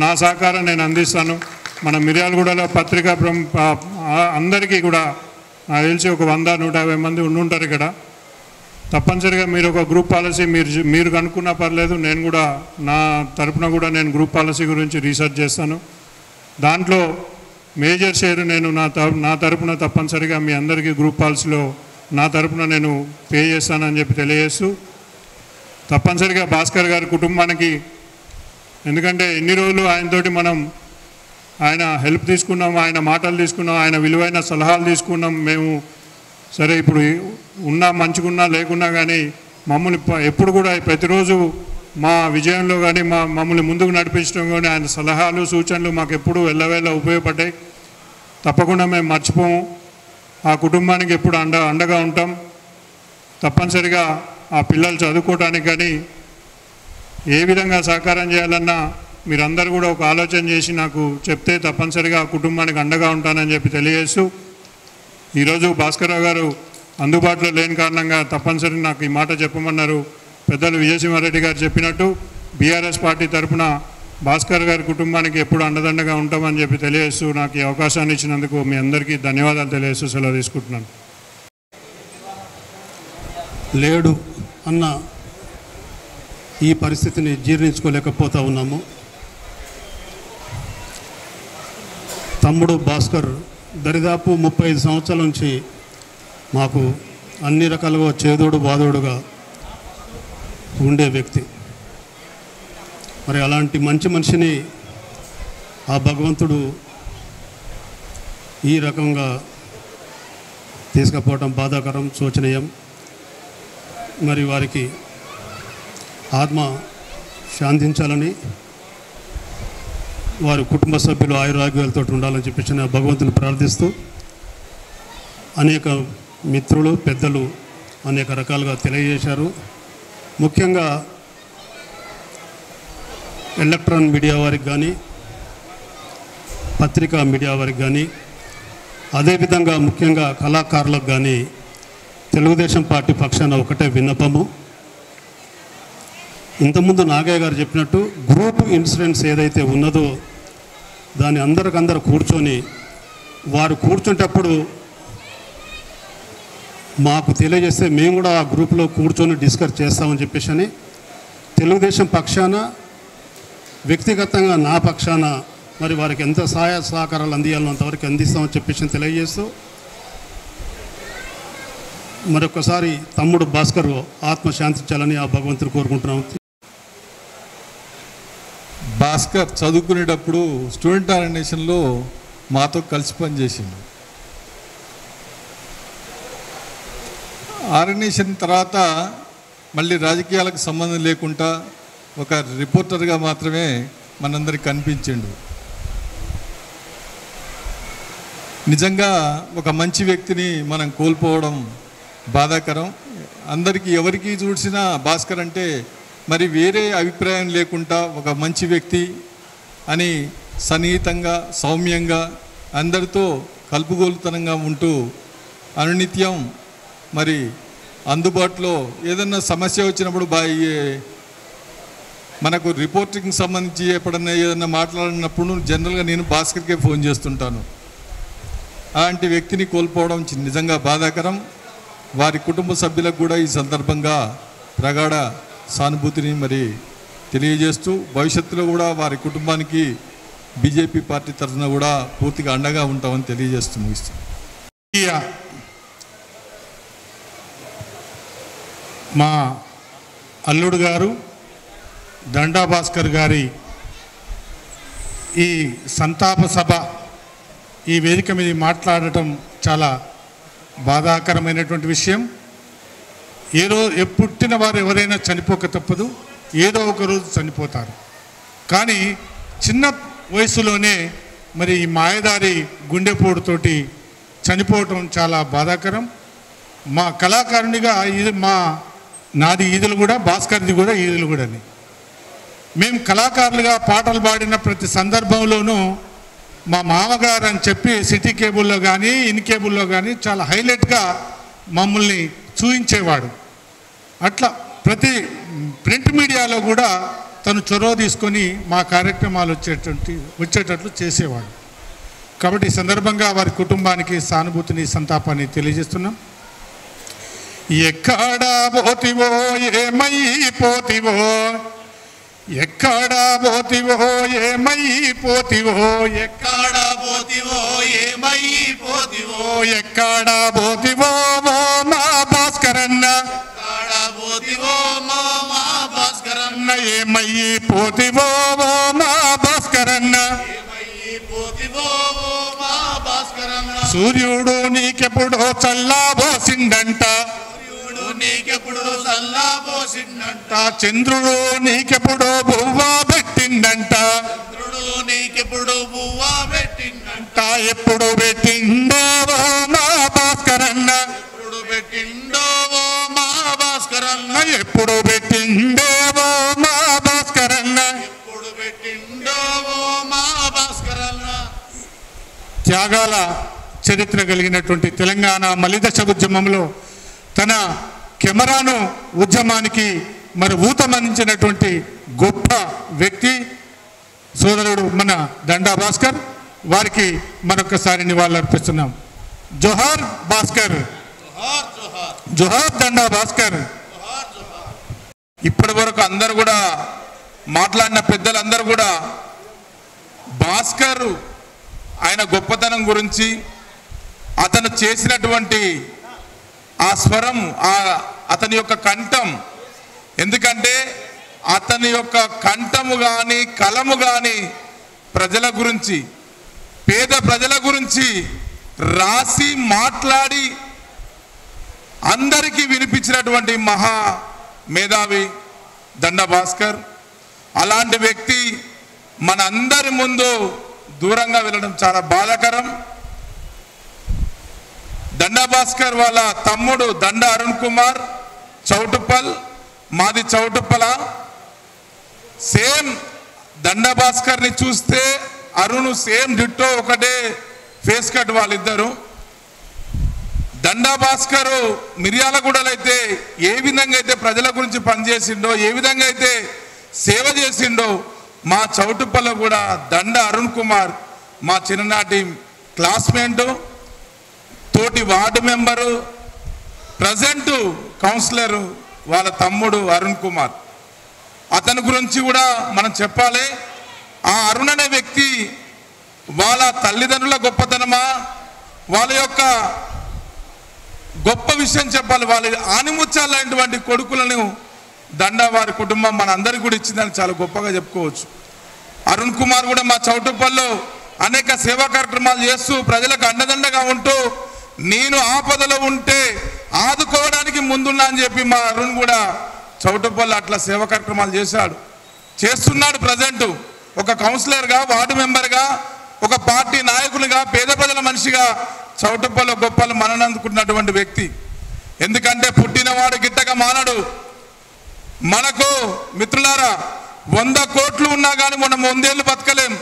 నా సహకారం నేను అందిస్తాను. మన మిర్యాలగూడలో పత్రికా అందరికీ కూడా నాకు తెలిసి ఒక 100-150 మంది ఉండుంటారు ఇక్కడ. తప్పనిసరిగా మీరు ఒక గ్రూప్ పాలసీ మీరు కనుక్కున్నా పర్లేదు, నేను కూడా నా తరపున కూడా నేను గ్రూప్ పాలసీ గురించి రీసెర్చ్ చేస్తాను. దాంట్లో మేజర్ షేర్ నేను నా తరపున తప్పనిసరిగా మీ అందరికీ గ్రూప్ పాలసీలో నా తరపున నేను పే చేస్తానని చెప్పి తెలియజేస్తూ, తప్పనిసరిగా భాస్కర్ గారి కుటుంబానికి, ఎందుకంటే ఇన్ని రోజులు ఆయనతోటి మనం ఆయన హెల్ప్ తీసుకున్నాం, ఆయన మాటలు తీసుకున్నాం, ఆయన విలువైన సలహాలు తీసుకున్నాం. మేము సరే ఇప్పుడు ఉన్నా మంచిగున్నా లేకున్నా కానీ మమ్మల్ని ఎప్పుడు కూడా ప్రతిరోజు మా విజయంలో కానీ మమ్మల్ని ముందుకు నడిపించడం కానీ ఆయన సలహాలు సూచనలు మాకు ఎప్పుడు ఎల్లవేళ ఉపయోగపడ్డాయి. తప్పకుండా మేము మర్చిపోము. ఆ కుటుంబానికి ఎప్పుడు అండగా ఉంటాం. తప్పనిసరిగా ఆ పిల్లలు చదువుకోవడానికి కానీ ఏ విధంగా సహకారం చేయాలన్నా మీరందరూ కూడా ఒక ఆలోచన చేసి నాకు చెప్తే తప్పనిసరిగా ఆ కుటుంబానికి అండగా ఉంటానని చెప్పి తెలియజేస్తూ, ఈరోజు భాస్కర్రావు గారు అందుబాటులో లేని కారణంగా తప్పనిసరిగా నాకు ఈ మాట చెప్పమన్నారు. పెద్దలు విజయసింహారెడ్డి గారు చెప్పినట్టు బీఆర్ఎస్ పార్టీ తరఫున భాస్కర్ గారి కుటుంబానికి ఎప్పుడు అండదండగా ఉంటామని చెప్పి తెలియజేస్తూ, నాకు ఈ అవకాశాన్ని ఇచ్చినందుకు మీ అందరికీ ధన్యవాదాలు తెలియజేస్తూ సెలవు తీసుకుంటున్నాను. లేడు అన్న ఈ పరిస్థితిని జీర్ణించుకోలేకపోతూ ఉన్నాము. తమ్ముడు భాస్కర్ దరిదాపు 35 సంవత్సరాల నుంచి మాకు అన్ని రకాలుగా చేదోడు బాదోడుగా ఉండే వ్యక్తి. మరి అలాంటి మంచి మనిషిని ఆ భగవంతుడు ఈ రకంగా తీసుకుపోవడం బాధాకరం, శోచనీయం. మరి వారికి ఆత్మ శాంతించాలని, వారి కుటుంబ సభ్యులు ఆయురాగ్యాలతో ఉండాలని చెప్పేసి నేను భగవంతుని ప్రార్థిస్తూ, అనేక మిత్రులు పెద్దలు అనేక రకాలుగా తెలియజేశారు. ముఖ్యంగా ఎలక్ట్రానిక్ మీడియా వారికి కానీ, పత్రికా మీడియా వారికి కానీ, అదేవిధంగా ముఖ్యంగా కళాకారులకు కానీ తెలుగుదేశం పార్టీ పక్షాన ఒకటే విన్నపము. ఇంతకుముందు నాగయ్య గారు చెప్పినట్టు గ్రూప్ ఇన్సూరెన్స్ ఏదైతే ఉన్నదో దాన్ని అందరికందరూ కూర్చొని, వారు కూర్చుంటప్పుడు మాకు తెలియజేస్తే మేము కూడా ఆ గ్రూప్లో కూర్చొని డిస్కస్ చేస్తామని చెప్పేసి అని తెలుగుదేశం పక్షాన, వ్యక్తిగతంగా నా పక్షాన మరి వారికి ఎంత సహాయ సహకారాలు అందియాలో అంతవరకు అందిస్తామని చెప్పేసి తెలియజేస్తూ, మరొకసారి తమ్ముడు భాస్కర్ ఆత్మ శాంతించాలని ఆ భగవంతుడు కోరుకుంటున్నాం. భాస్కర్ చదువుకునేటప్పుడు స్టూడెంట్ ఆర్గనైజేషన్లో మాతో కలిసి పనిచేసిండు. ఆర్గనైజేషన్ తర్వాత మళ్ళీ రాజకీయాలకు సంబంధం లేకుండా ఒక రిపోర్టర్గా మాత్రమే మనందరికి కనిపించిండు. నిజంగా ఒక మంచి వ్యక్తిని మనం కోల్పోవడం బాధాకరం. అందరికీ ఎవరికి చూసినా భాస్కర్ అంటే మరి వేరే అభిప్రాయం లేకుండా ఒక మంచి వ్యక్తి అని సన్నిహితంగా, సౌమ్యంగా, అందరితో కలుపుగోలుతనంగా ఉంటూ అనునిత్యం మరి అందుబాటులో ఏదన్నా సమస్య వచ్చినప్పుడు మనకు రిపోర్టింగ్ సంబంధించి ఎప్పుడన్నా ఏదన్నా మాట్లాడినప్పుడు జనరల్గా నేను భాస్కర్కే ఫోన్ చేస్తుంటాను. అలాంటి వ్యక్తిని కోల్పోవడం నిజంగా బాధాకరం. వారి కుటుంబ సభ్యులకు కూడా ఈ సందర్భంగా ప్రగాఢ సానుభూతిని మరి తెలియజేస్తూ, భవిష్యత్తులో కూడా వారి కుటుంబానికి బీజేపీ పార్టీ తరఫున కూడా పూర్తిగా అండగా ఉంటామని తెలియజేస్తూ ముగిస్తాం. మా అల్లుడు గారు దండా భాస్కర్ గారి ఈ సంతాప సభ ఈ వేదిక మీద మాట్లాడటం చాలా బాధాకరమైనటువంటి విషయం. పుట్టిన వారు ఎవరైనా చనిపోక తప్పదు, ఏదో ఒక రోజు చనిపోతారు. కానీ చిన్న వయసులోనే మరి ఈ మాయదారి గుండెపోటుతోటి చనిపోవటం చాలా బాధాకరం. మా కళాకారునిగా ఇది నాది ఈదులు కూడా, భాస్కర్ది కూడా ఈదులు కూడా. మేము కళాకారులుగా పాటలు పాడిన ప్రతి సందర్భంలోనూ మా మామగారు అని చెప్పి సిటీ కేబుల్లో కానీ ఇన్ కేబుల్లో కానీ చాలా హైలైట్గా మమ్మల్ని చూయించేవాడు. అట్లా ప్రతి ప్రింట్ మీడియాలో కూడా తను చొరవ తీసుకొని మా కార్యక్రమాలు వచ్చేటట్లు చేసేవాడు. కాబట్టి ఈ సందర్భంగా వారి కుటుంబానికి సానుభూతిని సంతాపాన్ని తెలియజేస్తున్నాం. ఎక్కడ పోతివో ఏమైపోతివో, ఎక్కడ పోతివో ఏమైపోతివో, ఎక్కడ పోతివో ఏమైపోతివో, ఎక్కడ పోతివో మా భాస్కరన్న, ఎక్కడ పోతివో మా భాస్కరన్న, ఏమైపోతివో మా భాస్కరన్న, ఏమైపోతివో మా భాస్కరన్న. సూర్యుడు నీకెప్పుడో చల్లాబోసిండంట, నీకెప్పుడు చల్లాబోసిండంట, చంద్రుడు నీకెప్పుడు బువ్వా పెట్టిండంట, చంద్రుడు నీకెప్పుడు బువ్వా పెట్టిండంట, ఎప్పుడు పెట్టిండోవో మా భాస్కరన్న, ఎప్పుడు పెట్టిండోవో మా భాస్కరన్న, ఎప్పుడు పెట్టిండోవో మా భాస్కరన్న, ఎప్పుడు పెట్టిండోవో మా భాస్కరన్న. త్యాగాల చరిత్ర కలిగినటువంటి తెలంగాణ మలిదశ ఉద్యమంలో తన కెమెరాను ఉద్యమానికి మరి ఊతమందించినటువంటి గొప్ప వ్యక్తి సోదరుడు మన దండా భాస్కర్. వారికి మరొకసారి నివాళులర్పిస్తున్నాం. జోహార్ భాస్కర్, జోహార్ దండా భాస్కర్. ఇప్పటి వరకు అందరు కూడా మాట్లాడిన పెద్దలందరూ కూడా భాస్కర్ ఆయన గొప్పతనం గురించి, అతను చేసినటువంటి ఆ స్వరం, అతని యొక్క కంఠం, ఎందుకంటే అతని యొక్క కంఠము కానీ కలము కానీ ప్రజల గురించి, పేద ప్రజల గురించి రాసి మాట్లాడి అందరికీ వినిపించినటువంటి మహా మేధావి దండా భాస్కర్. అలాంటి వ్యక్తి మన అందరి ముందు దూరంగా వెళ్ళడం చాలా బాధాకరం. దండా భాస్కర్ వాళ్ళ తమ్ముడు దండ అరుణ్ కుమార్ చౌటుప్పల్, మాది చౌటుప్పల. సేమ్ దండా భాస్కర్ని చూస్తే అరుణ్ సేమ్ డిట్టో, ఒకటే ఫేస్ కట్ వాళ్ళిద్దరు. దండా భాస్కర్ మిర్యాలగూడలో అయితే ఏ విధంగా అయితే ప్రజల గురించి పనిచేసిండో, ఏ విధంగా అయితే సేవ చేసిండో, మా చౌటుప్పల్లో కూడా దండ అరుణ్ కుమార్ మా చిన్ననాటి క్లాస్మేటు, తోటి వార్డు మెంబరు, ప్రజెంటు కౌన్సిలరు వాళ్ళ తమ్ముడు అరుణ్ కుమార్. అతని గురించి కూడా మనం చెప్పాలి. ఆ అరుణ్ అనే వ్యక్తి వాళ్ళ తల్లిదండ్రుల గొప్పతనమా, వాళ్ళ యొక్క గొప్ప విషయం చెప్పాలి. వాళ్ళ ఆనిముత్యాలైనటువంటి కొడుకులను దండా వారి కుటుంబం మన అందరికీ కూడా ఇచ్చిందని చాలా గొప్పగా చెప్పుకోవచ్చు. అరుణ్ కుమార్ కూడా మా చౌటుప్పల్లో అనేక సేవా కార్యక్రమాలు చేస్తూ ప్రజలకు అండదండగా ఉంటూ, నేను ఆపదలో ఉంటే ఆదుకోవడానికి ముందున్నా అని చెప్పి మా అరుణ్ కూడా చౌటుప్పల్లో అట్లా సేవా కార్యక్రమాలు చేస్తున్నాడు. ప్రజెంట్ ఒక కౌన్సిలర్గా, వార్డు మెంబర్గా, ఒక పార్టీ నాయకునిగా, పేద ప్రజల మనిషిగా చౌటుప్పల్లో గొప్పలు మననందుకున్నటువంటి వ్యక్తి. ఎందుకంటే పుట్టినవాడు గిట్టక మానడు. మనకు మిత్రులారా 100 కోట్లు ఉన్నా కానీ మనం 100 ఏళ్ళు బతకలేం.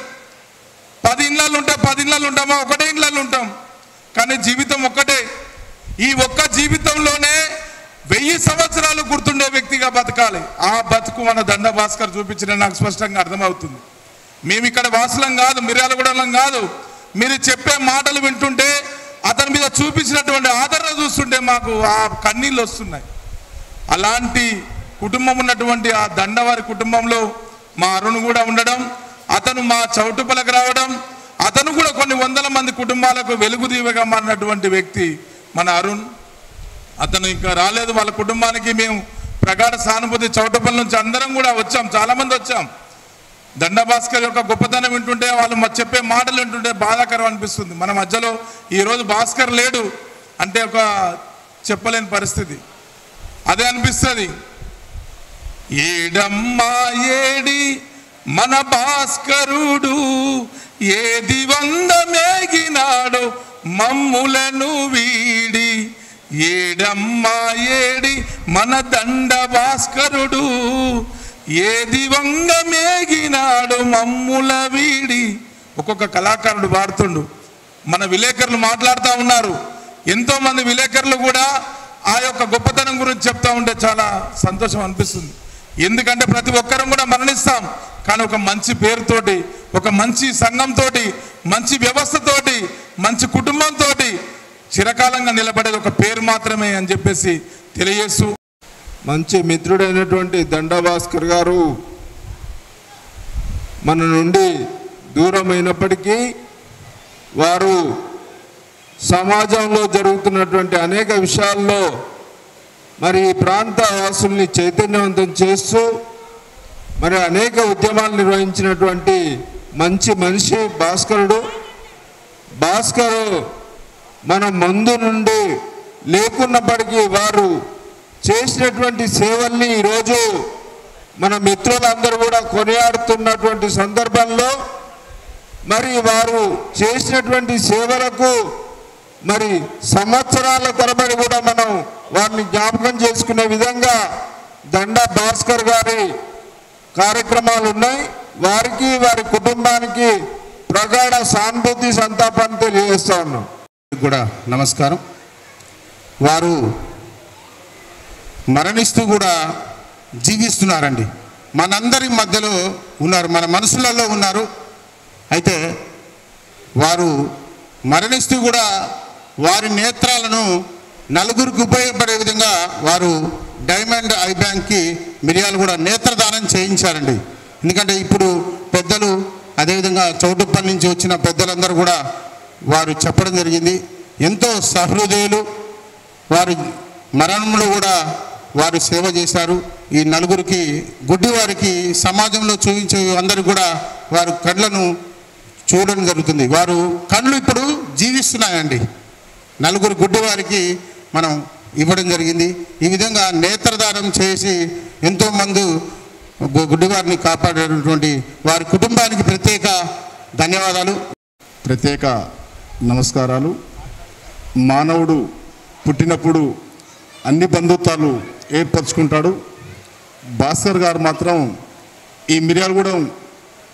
10 ఇళ్ళలు ఉంటే 10 ఇళ్ళలు ఉంటామా, ఒకటే ఇళ్ళలు ఉంటాం. కానీ జీవితం ఒక్కటే. ఈ ఒక్క జీవితంలోనే 1000 సంవత్సరాలు గుర్తుండే వ్యక్తిగా బతకాలి. ఆ బతుకు మన దండా భాస్కర్ చూపించిన నాకు స్పష్టంగా అర్థమవుతుంది. మేము ఇక్కడ వాసులం కాదు, మిర్యాలగూడలం కాదు. మీరు చెప్పే మాటలు వింటుంటే, అతని మీద చూపించినటువంటి ఆదరణ చూస్తుంటే మాకు ఆ కన్నీళ్ళు వస్తున్నాయి. అలాంటి కుటుంబం ఉన్నటువంటి ఆ దండవారి కుటుంబంలో మా అరుణ్ కూడా ఉండడం, అతను మా చౌటుప్పలకు రావడం, అతను కూడా కొన్ని వందల మంది కుటుంబాలకు వెలుగుదీవగా మారినటువంటి వ్యక్తి మన అరుణ్. అతను ఇంకా రాలేదు. వాళ్ళ కుటుంబానికి మేము ప్రగాఢ సానుభూతి చౌటుప్పల నుంచి అందరం కూడా వచ్చాం, చాలామంది వచ్చాం. దండా భాస్కర్ యొక్క గొప్పతనం వింటుంటే, వాళ్ళు చెప్పే మాటలు వింటుంటే బాధాకరం అనిపిస్తుంది. మన మధ్యలో ఈరోజు భాస్కర్ లేడు అంటే ఒక చెప్పలేని పరిస్థితి. అదే అనిపిస్తుంది. ఏడమ్మా ఏడి మన భాస్కరుడు, ఏది వందమేగినాడు మమ్ములను వీడి, ఏడమ్మా ఏడి మన దండ భాస్కరుడు, ఏది వంగమేగినాడు మమ్ముల వీడి. ఒక్కొక్క కళాకారుడు పాడుతుండు. మన విలేకరులు మాట్లాడుతూ ఉన్నారు. ఎంతోమంది విలేకరులు కూడా ఆ యొక్క గొప్పతనం గురించి చెప్తా ఉంటే చాలా సంతోషం అనిపిస్తుంది. ఎందుకంటే ప్రతి ఒక్కరం కూడా మరణిస్తాం, కానీ ఒక మంచి పేరుతోటి, ఒక మంచి సంఘంతో, మంచి వ్యవస్థతోటి మంచి కుటుంబంతో చిరకాలంగా నిలబడేది ఒక పేరు మాత్రమే అని చెప్పేసి తెలియజేస్తూ, మంచి మిత్రుడైనటువంటి దండా భాస్కర్ గారు మన నుండి దూరమైనప్పటికీ వారు సమాజంలో జరుగుతున్నటువంటి అనేక విషయాల్లో మరి ఈ ప్రాంత వాసుల్ని చైతన్యవంతం చేస్తూ మరి అనేక ఉద్యమాలు నిర్వహించినటువంటి మంచి మనిషి భాస్కరుడు. భాస్కరు మన ముందు నుండి లేకున్నప్పటికీ వారు చేసినటువంటి సేవల్ని ఈరోజు మన మిత్రులందరూ కూడా కొనియాడుతున్నటువంటి సందర్భంలో మరి వారు చేసినటువంటి సేవలకు మరి సంవత్సరాల తరబడి కూడా మనం వారిని జ్ఞాపకం చేసుకునే విధంగా దండా భాస్కర్ గారి కార్యక్రమాలు ఉన్నాయి. వారికి వారి కుటుంబానికి ప్రగాఢ సానుభూతి సంతాపాన్ని తెలియజేస్తా ఉన్నాం. కూడా నమస్కారం. వారు మరణిస్తూ కూడా జీవిస్తున్నారండి, మనందరి మధ్యలో ఉన్నారు, మన మనసులలో ఉన్నారు. అయితే వారు మరణిస్తూ కూడా వారి నేత్రాలను నలుగురికి ఉపయోగపడే విధంగా వారు డైమండ్ ఐ బ్యాంక్కి మిర్యాలగూడ నేత్రదానం చేయించారండి. ఎందుకంటే ఇప్పుడు పెద్దలు అదేవిధంగా చౌటుప్పల్ నుంచి వచ్చిన పెద్దలందరూ కూడా వారు చెప్పడం జరిగింది. ఎంతో సహృదయులు, వారి మరణంలో కూడా వారు సేవ చేశారు. ఈ నలుగురికి గుడ్డివారికి సమాజంలో చూపించే అందరూ కూడా వారు కళ్ళను చూడడం జరుగుతుంది. వారు కళ్ళు ఇప్పుడు జీవిస్తున్నాయండి. నలుగురు గుడ్డివారికి మనం ఇవ్వడం జరిగింది. ఈ విధంగా నేత్రదానం చేసి ఎంతోమంది గుడ్డివారిని కాపాడేటువంటి వారి కుటుంబానికి ప్రత్యేక ధన్యవాదాలు, ప్రత్యేక నమస్కారాలు. మానవుడు పుట్టినప్పుడు అన్ని బంధుత్వాలు ఏర్పరచుకుంటాడు. భాస్కర్ గారు మాత్రం ఈ మిర్యాలగూడెం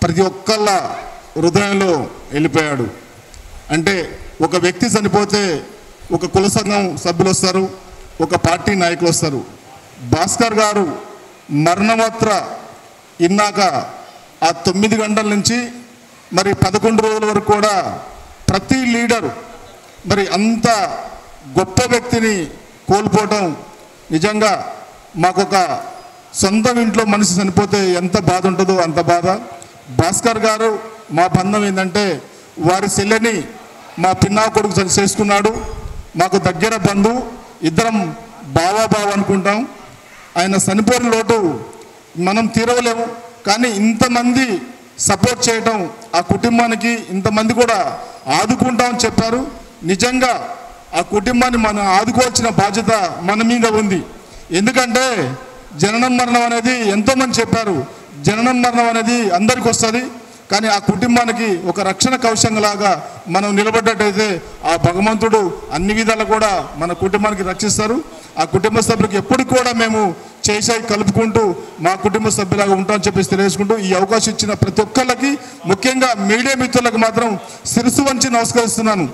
ప్రతి ఒక్కళ్ళ హృదయంలో వెళ్ళిపోయాడు. అంటే ఒక వ్యక్తి చనిపోతే ఒక కుల సంఘం సభ్యులు వస్తారు, ఒక పార్టీ నాయకులు వస్తారు. భాస్కర్ గారు మరణమాత్ర ఇన్నాక ఆ 9 గంటల నుంచి మరి 11 రోజుల వరకు కూడా ప్రతి లీడరు మరి అంత గొప్ప వ్యక్తిని కోల్పోవటం నిజంగా మాకొక సొంత ఇంట్లో మనిషి చనిపోతే ఎంత బాధ ఉంటుందో అంత బాధ. భాస్కర్ గారు మా బంధం ఏంటంటే వారి చెల్లెని మా పిన్నా కొడుకు చేసుకున్నాడు. మాకు దగ్గర బంధువు, ఇద్దరం బావా అనుకుంటాం. ఆయన చనిపోయిన లోటు మనం తీరవలేము. కానీ ఇంతమంది సపోర్ట్ చేయటం, ఆ కుటుంబానికి ఇంతమంది కూడా ఆదుకుంటామని చెప్పారు. నిజంగా ఆ కుటుంబాన్ని మనం ఆదుకోవాల్సిన బాధ్యత మన మీద ఉంది. ఎందుకంటే జననం మరణం అనేది ఎంతోమంది చెప్పారు, జననం మరణం అనేది అందరికి వస్తుంది. కానీ ఆ కుటుంబానికి ఒక రక్షణ కవచంలాగా మనం నిలబడ్డట్టయితే ఆ భగవంతుడు అన్ని విధాలు కూడా మన కుటుంబానికి రక్షిస్తారు. ఆ కుటుంబ సభ్యులకు ఎప్పటికి కూడా మేము చేసాయి కలుపుకుంటూ మా కుటుంబ సభ్యులాగా ఉంటామని చెప్పేసి తెలియజేసుకుంటూ ఈ అవకాశం ఇచ్చిన ప్రతి ఒక్కళ్ళకి, ముఖ్యంగా మీడియా మిత్రులకు మాత్రం శిరస్సు వంచి నమస్కరిస్తున్నాను.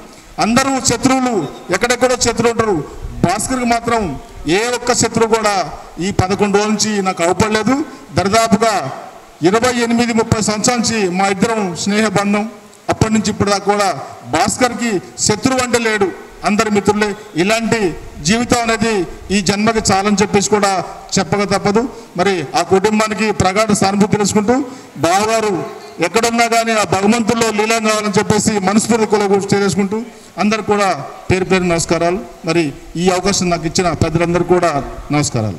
అందరూ శత్రువులు, ఎక్కడెక్కడో శత్రువులు ఉంటారు. భాస్కర్కి మాత్రం ఏ ఒక్క శత్రువు కూడా ఈ 11 రోజుల నుంచి నాకు అవపడలేదు. దరిదాపుగా 28-30 సంవత్సరాల నుంచి మా ఇద్దరం స్నేహ బంధం. అప్పటి నుంచి ఇప్పుడు దాకా కూడా భాస్కర్కి శత్రువు అంటే లేడు, అందరి మిత్రులే. ఇలాంటి జీవితం అనేది ఈ జన్మకి చాలని చెప్పేసి కూడా చెప్పక తప్పదు. మరి ఆ కుటుంబానికి ప్రగాఢ సానుభూతి తెలుసుకుంటూ బావగారు ఎక్కడున్నా కానీ ఆ భగవంతుల్లో లీలం కావాలని చెప్పేసి మనస్ఫూర్తి కూడా తెలియజేసుకుంటూ అందరు కూడా పేరు పేరు నమస్కారాలు. మరి ఈ అవకాశం నాకు ఇచ్చిన పెద్దలందరూ కూడా నమస్కారాలు.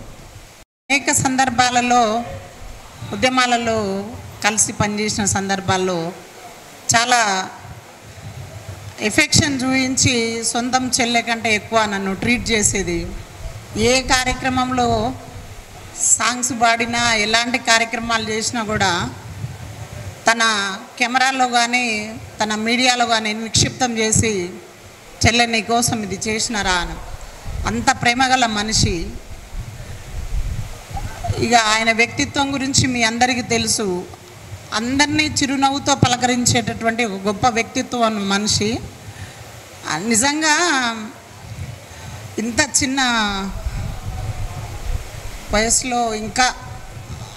అనేక సందర్భాలలో ఉద్యమాలలో కలిసి పనిచేసిన సందర్భాల్లో చాలా ఎఫెక్షన్ చూపించి సొంతం చెల్లె కంటే ఎక్కువ నన్ను ట్రీట్ చేసేది. ఏ కార్యక్రమంలో సాంగ్స్ పాడినా ఎలాంటి కార్యక్రమాలు చేసినా కూడా తన కెమెరాలో కానీ తన మీడియాలో కానీ నిక్షిప్తం చేసి చెల్లె నీ కోసం ఇది చేసినారా అని అంత ప్రేమగల మనిషి. ఇక ఆయన వ్యక్తిత్వం గురించి మీ అందరికీ తెలుసు. అందరినీ చిరునవ్వుతో పలకరించేటటువంటి ఒక గొప్ప వ్యక్తిత్వం మనిషి. నిజంగా ఇంత చిన్న వయసులో ఇంకా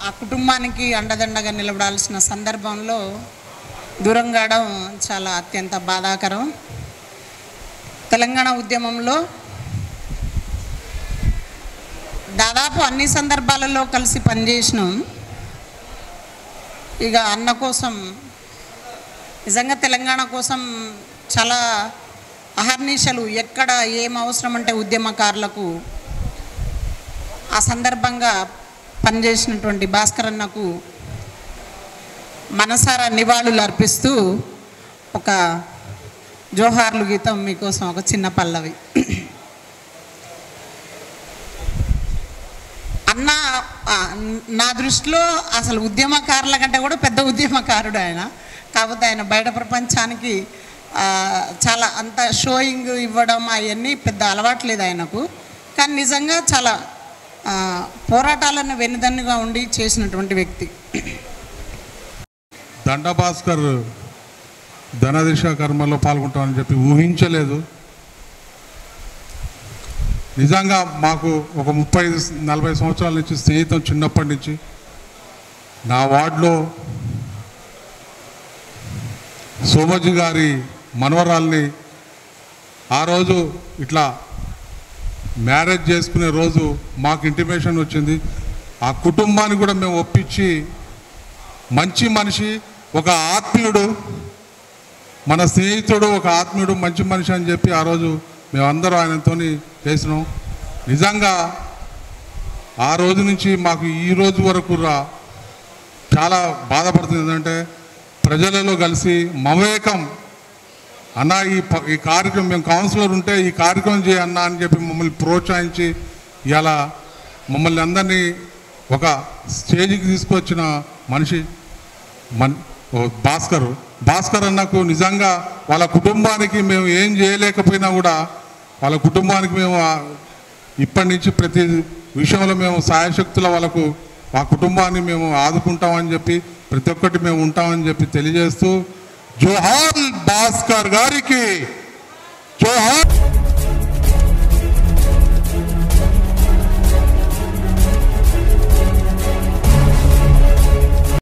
ఆ కుటుంబానికి అండదండగా నిలబడాల్సిన సందర్భంలో దూరం కావడం చాలా అత్యంత బాధాకరం. తెలంగాణ ఉద్యమంలో దాదాపు అన్ని సందర్భాలలో కలిసి పనిచేసినాం. ఇక అన్న కోసం నిజంగా తెలంగాణ కోసం చాలా అహర్నిశలు ఎక్కడ ఏం అవసరం అంటే ఉద్యమకారులకు ఆ సందర్భంగా పనిచేసినటువంటి భాస్కర్ అన్నకు మనసారా నివాళులు అర్పిస్తూ ఒక జోహార్లు గీతం మీకోసం ఒక చిన్న పల్లవి. అన్న నా దృష్టిలో అసలు ఉద్యమకారుల కంటే కూడా పెద్ద ఉద్యమకారుడు ఆయన. కాకపోతే ఆయన బయట ప్రపంచానికి చాలా అంత షోయింగ్ ఇవ్వడం అవన్నీ పెద్ద అలవాట్లేదు ఆయనకు. కానీ నిజంగా చాలా పోరాటాలను వెన్నుదన్నుగా ఉండి చేసినటువంటి వ్యక్తి. దండ భాస్కర్ ధనదిశ కర్మలో పాల్గొంటామని చెప్పి ఊహించలేదు. నిజంగా మాకు ఒక 30-40 సంవత్సరాల నుంచి స్నేహితం, చిన్నప్పటి నుంచి నా వార్డులో సోమజీ గారి మనవరాల్ని ఆ రోజు ఇట్లా మ్యారేజ్ చేసుకునే రోజు మాకు ఇంటిమేషన్ వచ్చింది. ఆ కుటుంబాన్ని కూడా మేము ఒప్పించి, మంచి మనిషి, ఒక ఆత్మీయుడు, మన స్నేహితుడు, ఒక ఆత్మీయుడు, మంచి మనిషి అని చెప్పి ఆ రోజు మేమందరం ఆయనతో చేసినాం. నిజంగా ఆ రోజు నుంచి మాకు ఈ రోజు వరకు చాలా బాధపడుతుంది. ఏంటంటే ప్రజలలో కలిసి మమేకం అన్న ఈ కార్యక్రమం, మేము కౌన్సిలర్ ఉంటే ఈ కార్యక్రమం చేయన్నా అని చెప్పి మమ్మల్ని ప్రోత్సహించి ఇలా మమ్మల్ని అందరినీ ఒక స్టేజ్కి తీసుకొచ్చిన మనిషి భాస్కర్ అన్నకు నిజంగా వాళ్ళ కుటుంబానికి మేము ఏం చేయలేకపోయినా కూడా వాళ్ళ కుటుంబానికి మేము ఇప్పటి నుంచి ప్రతి విషయంలో మేము సాయశక్తుల వాళ్ళకు ఆ కుటుంబాన్ని మేము ఆదుకుంటామని చెప్పి ప్రతి ఒక్కటి మేము ఉంటామని చెప్పి తెలియజేస్తూ జోహార్ భాస్కర్ గారికి జోహార్.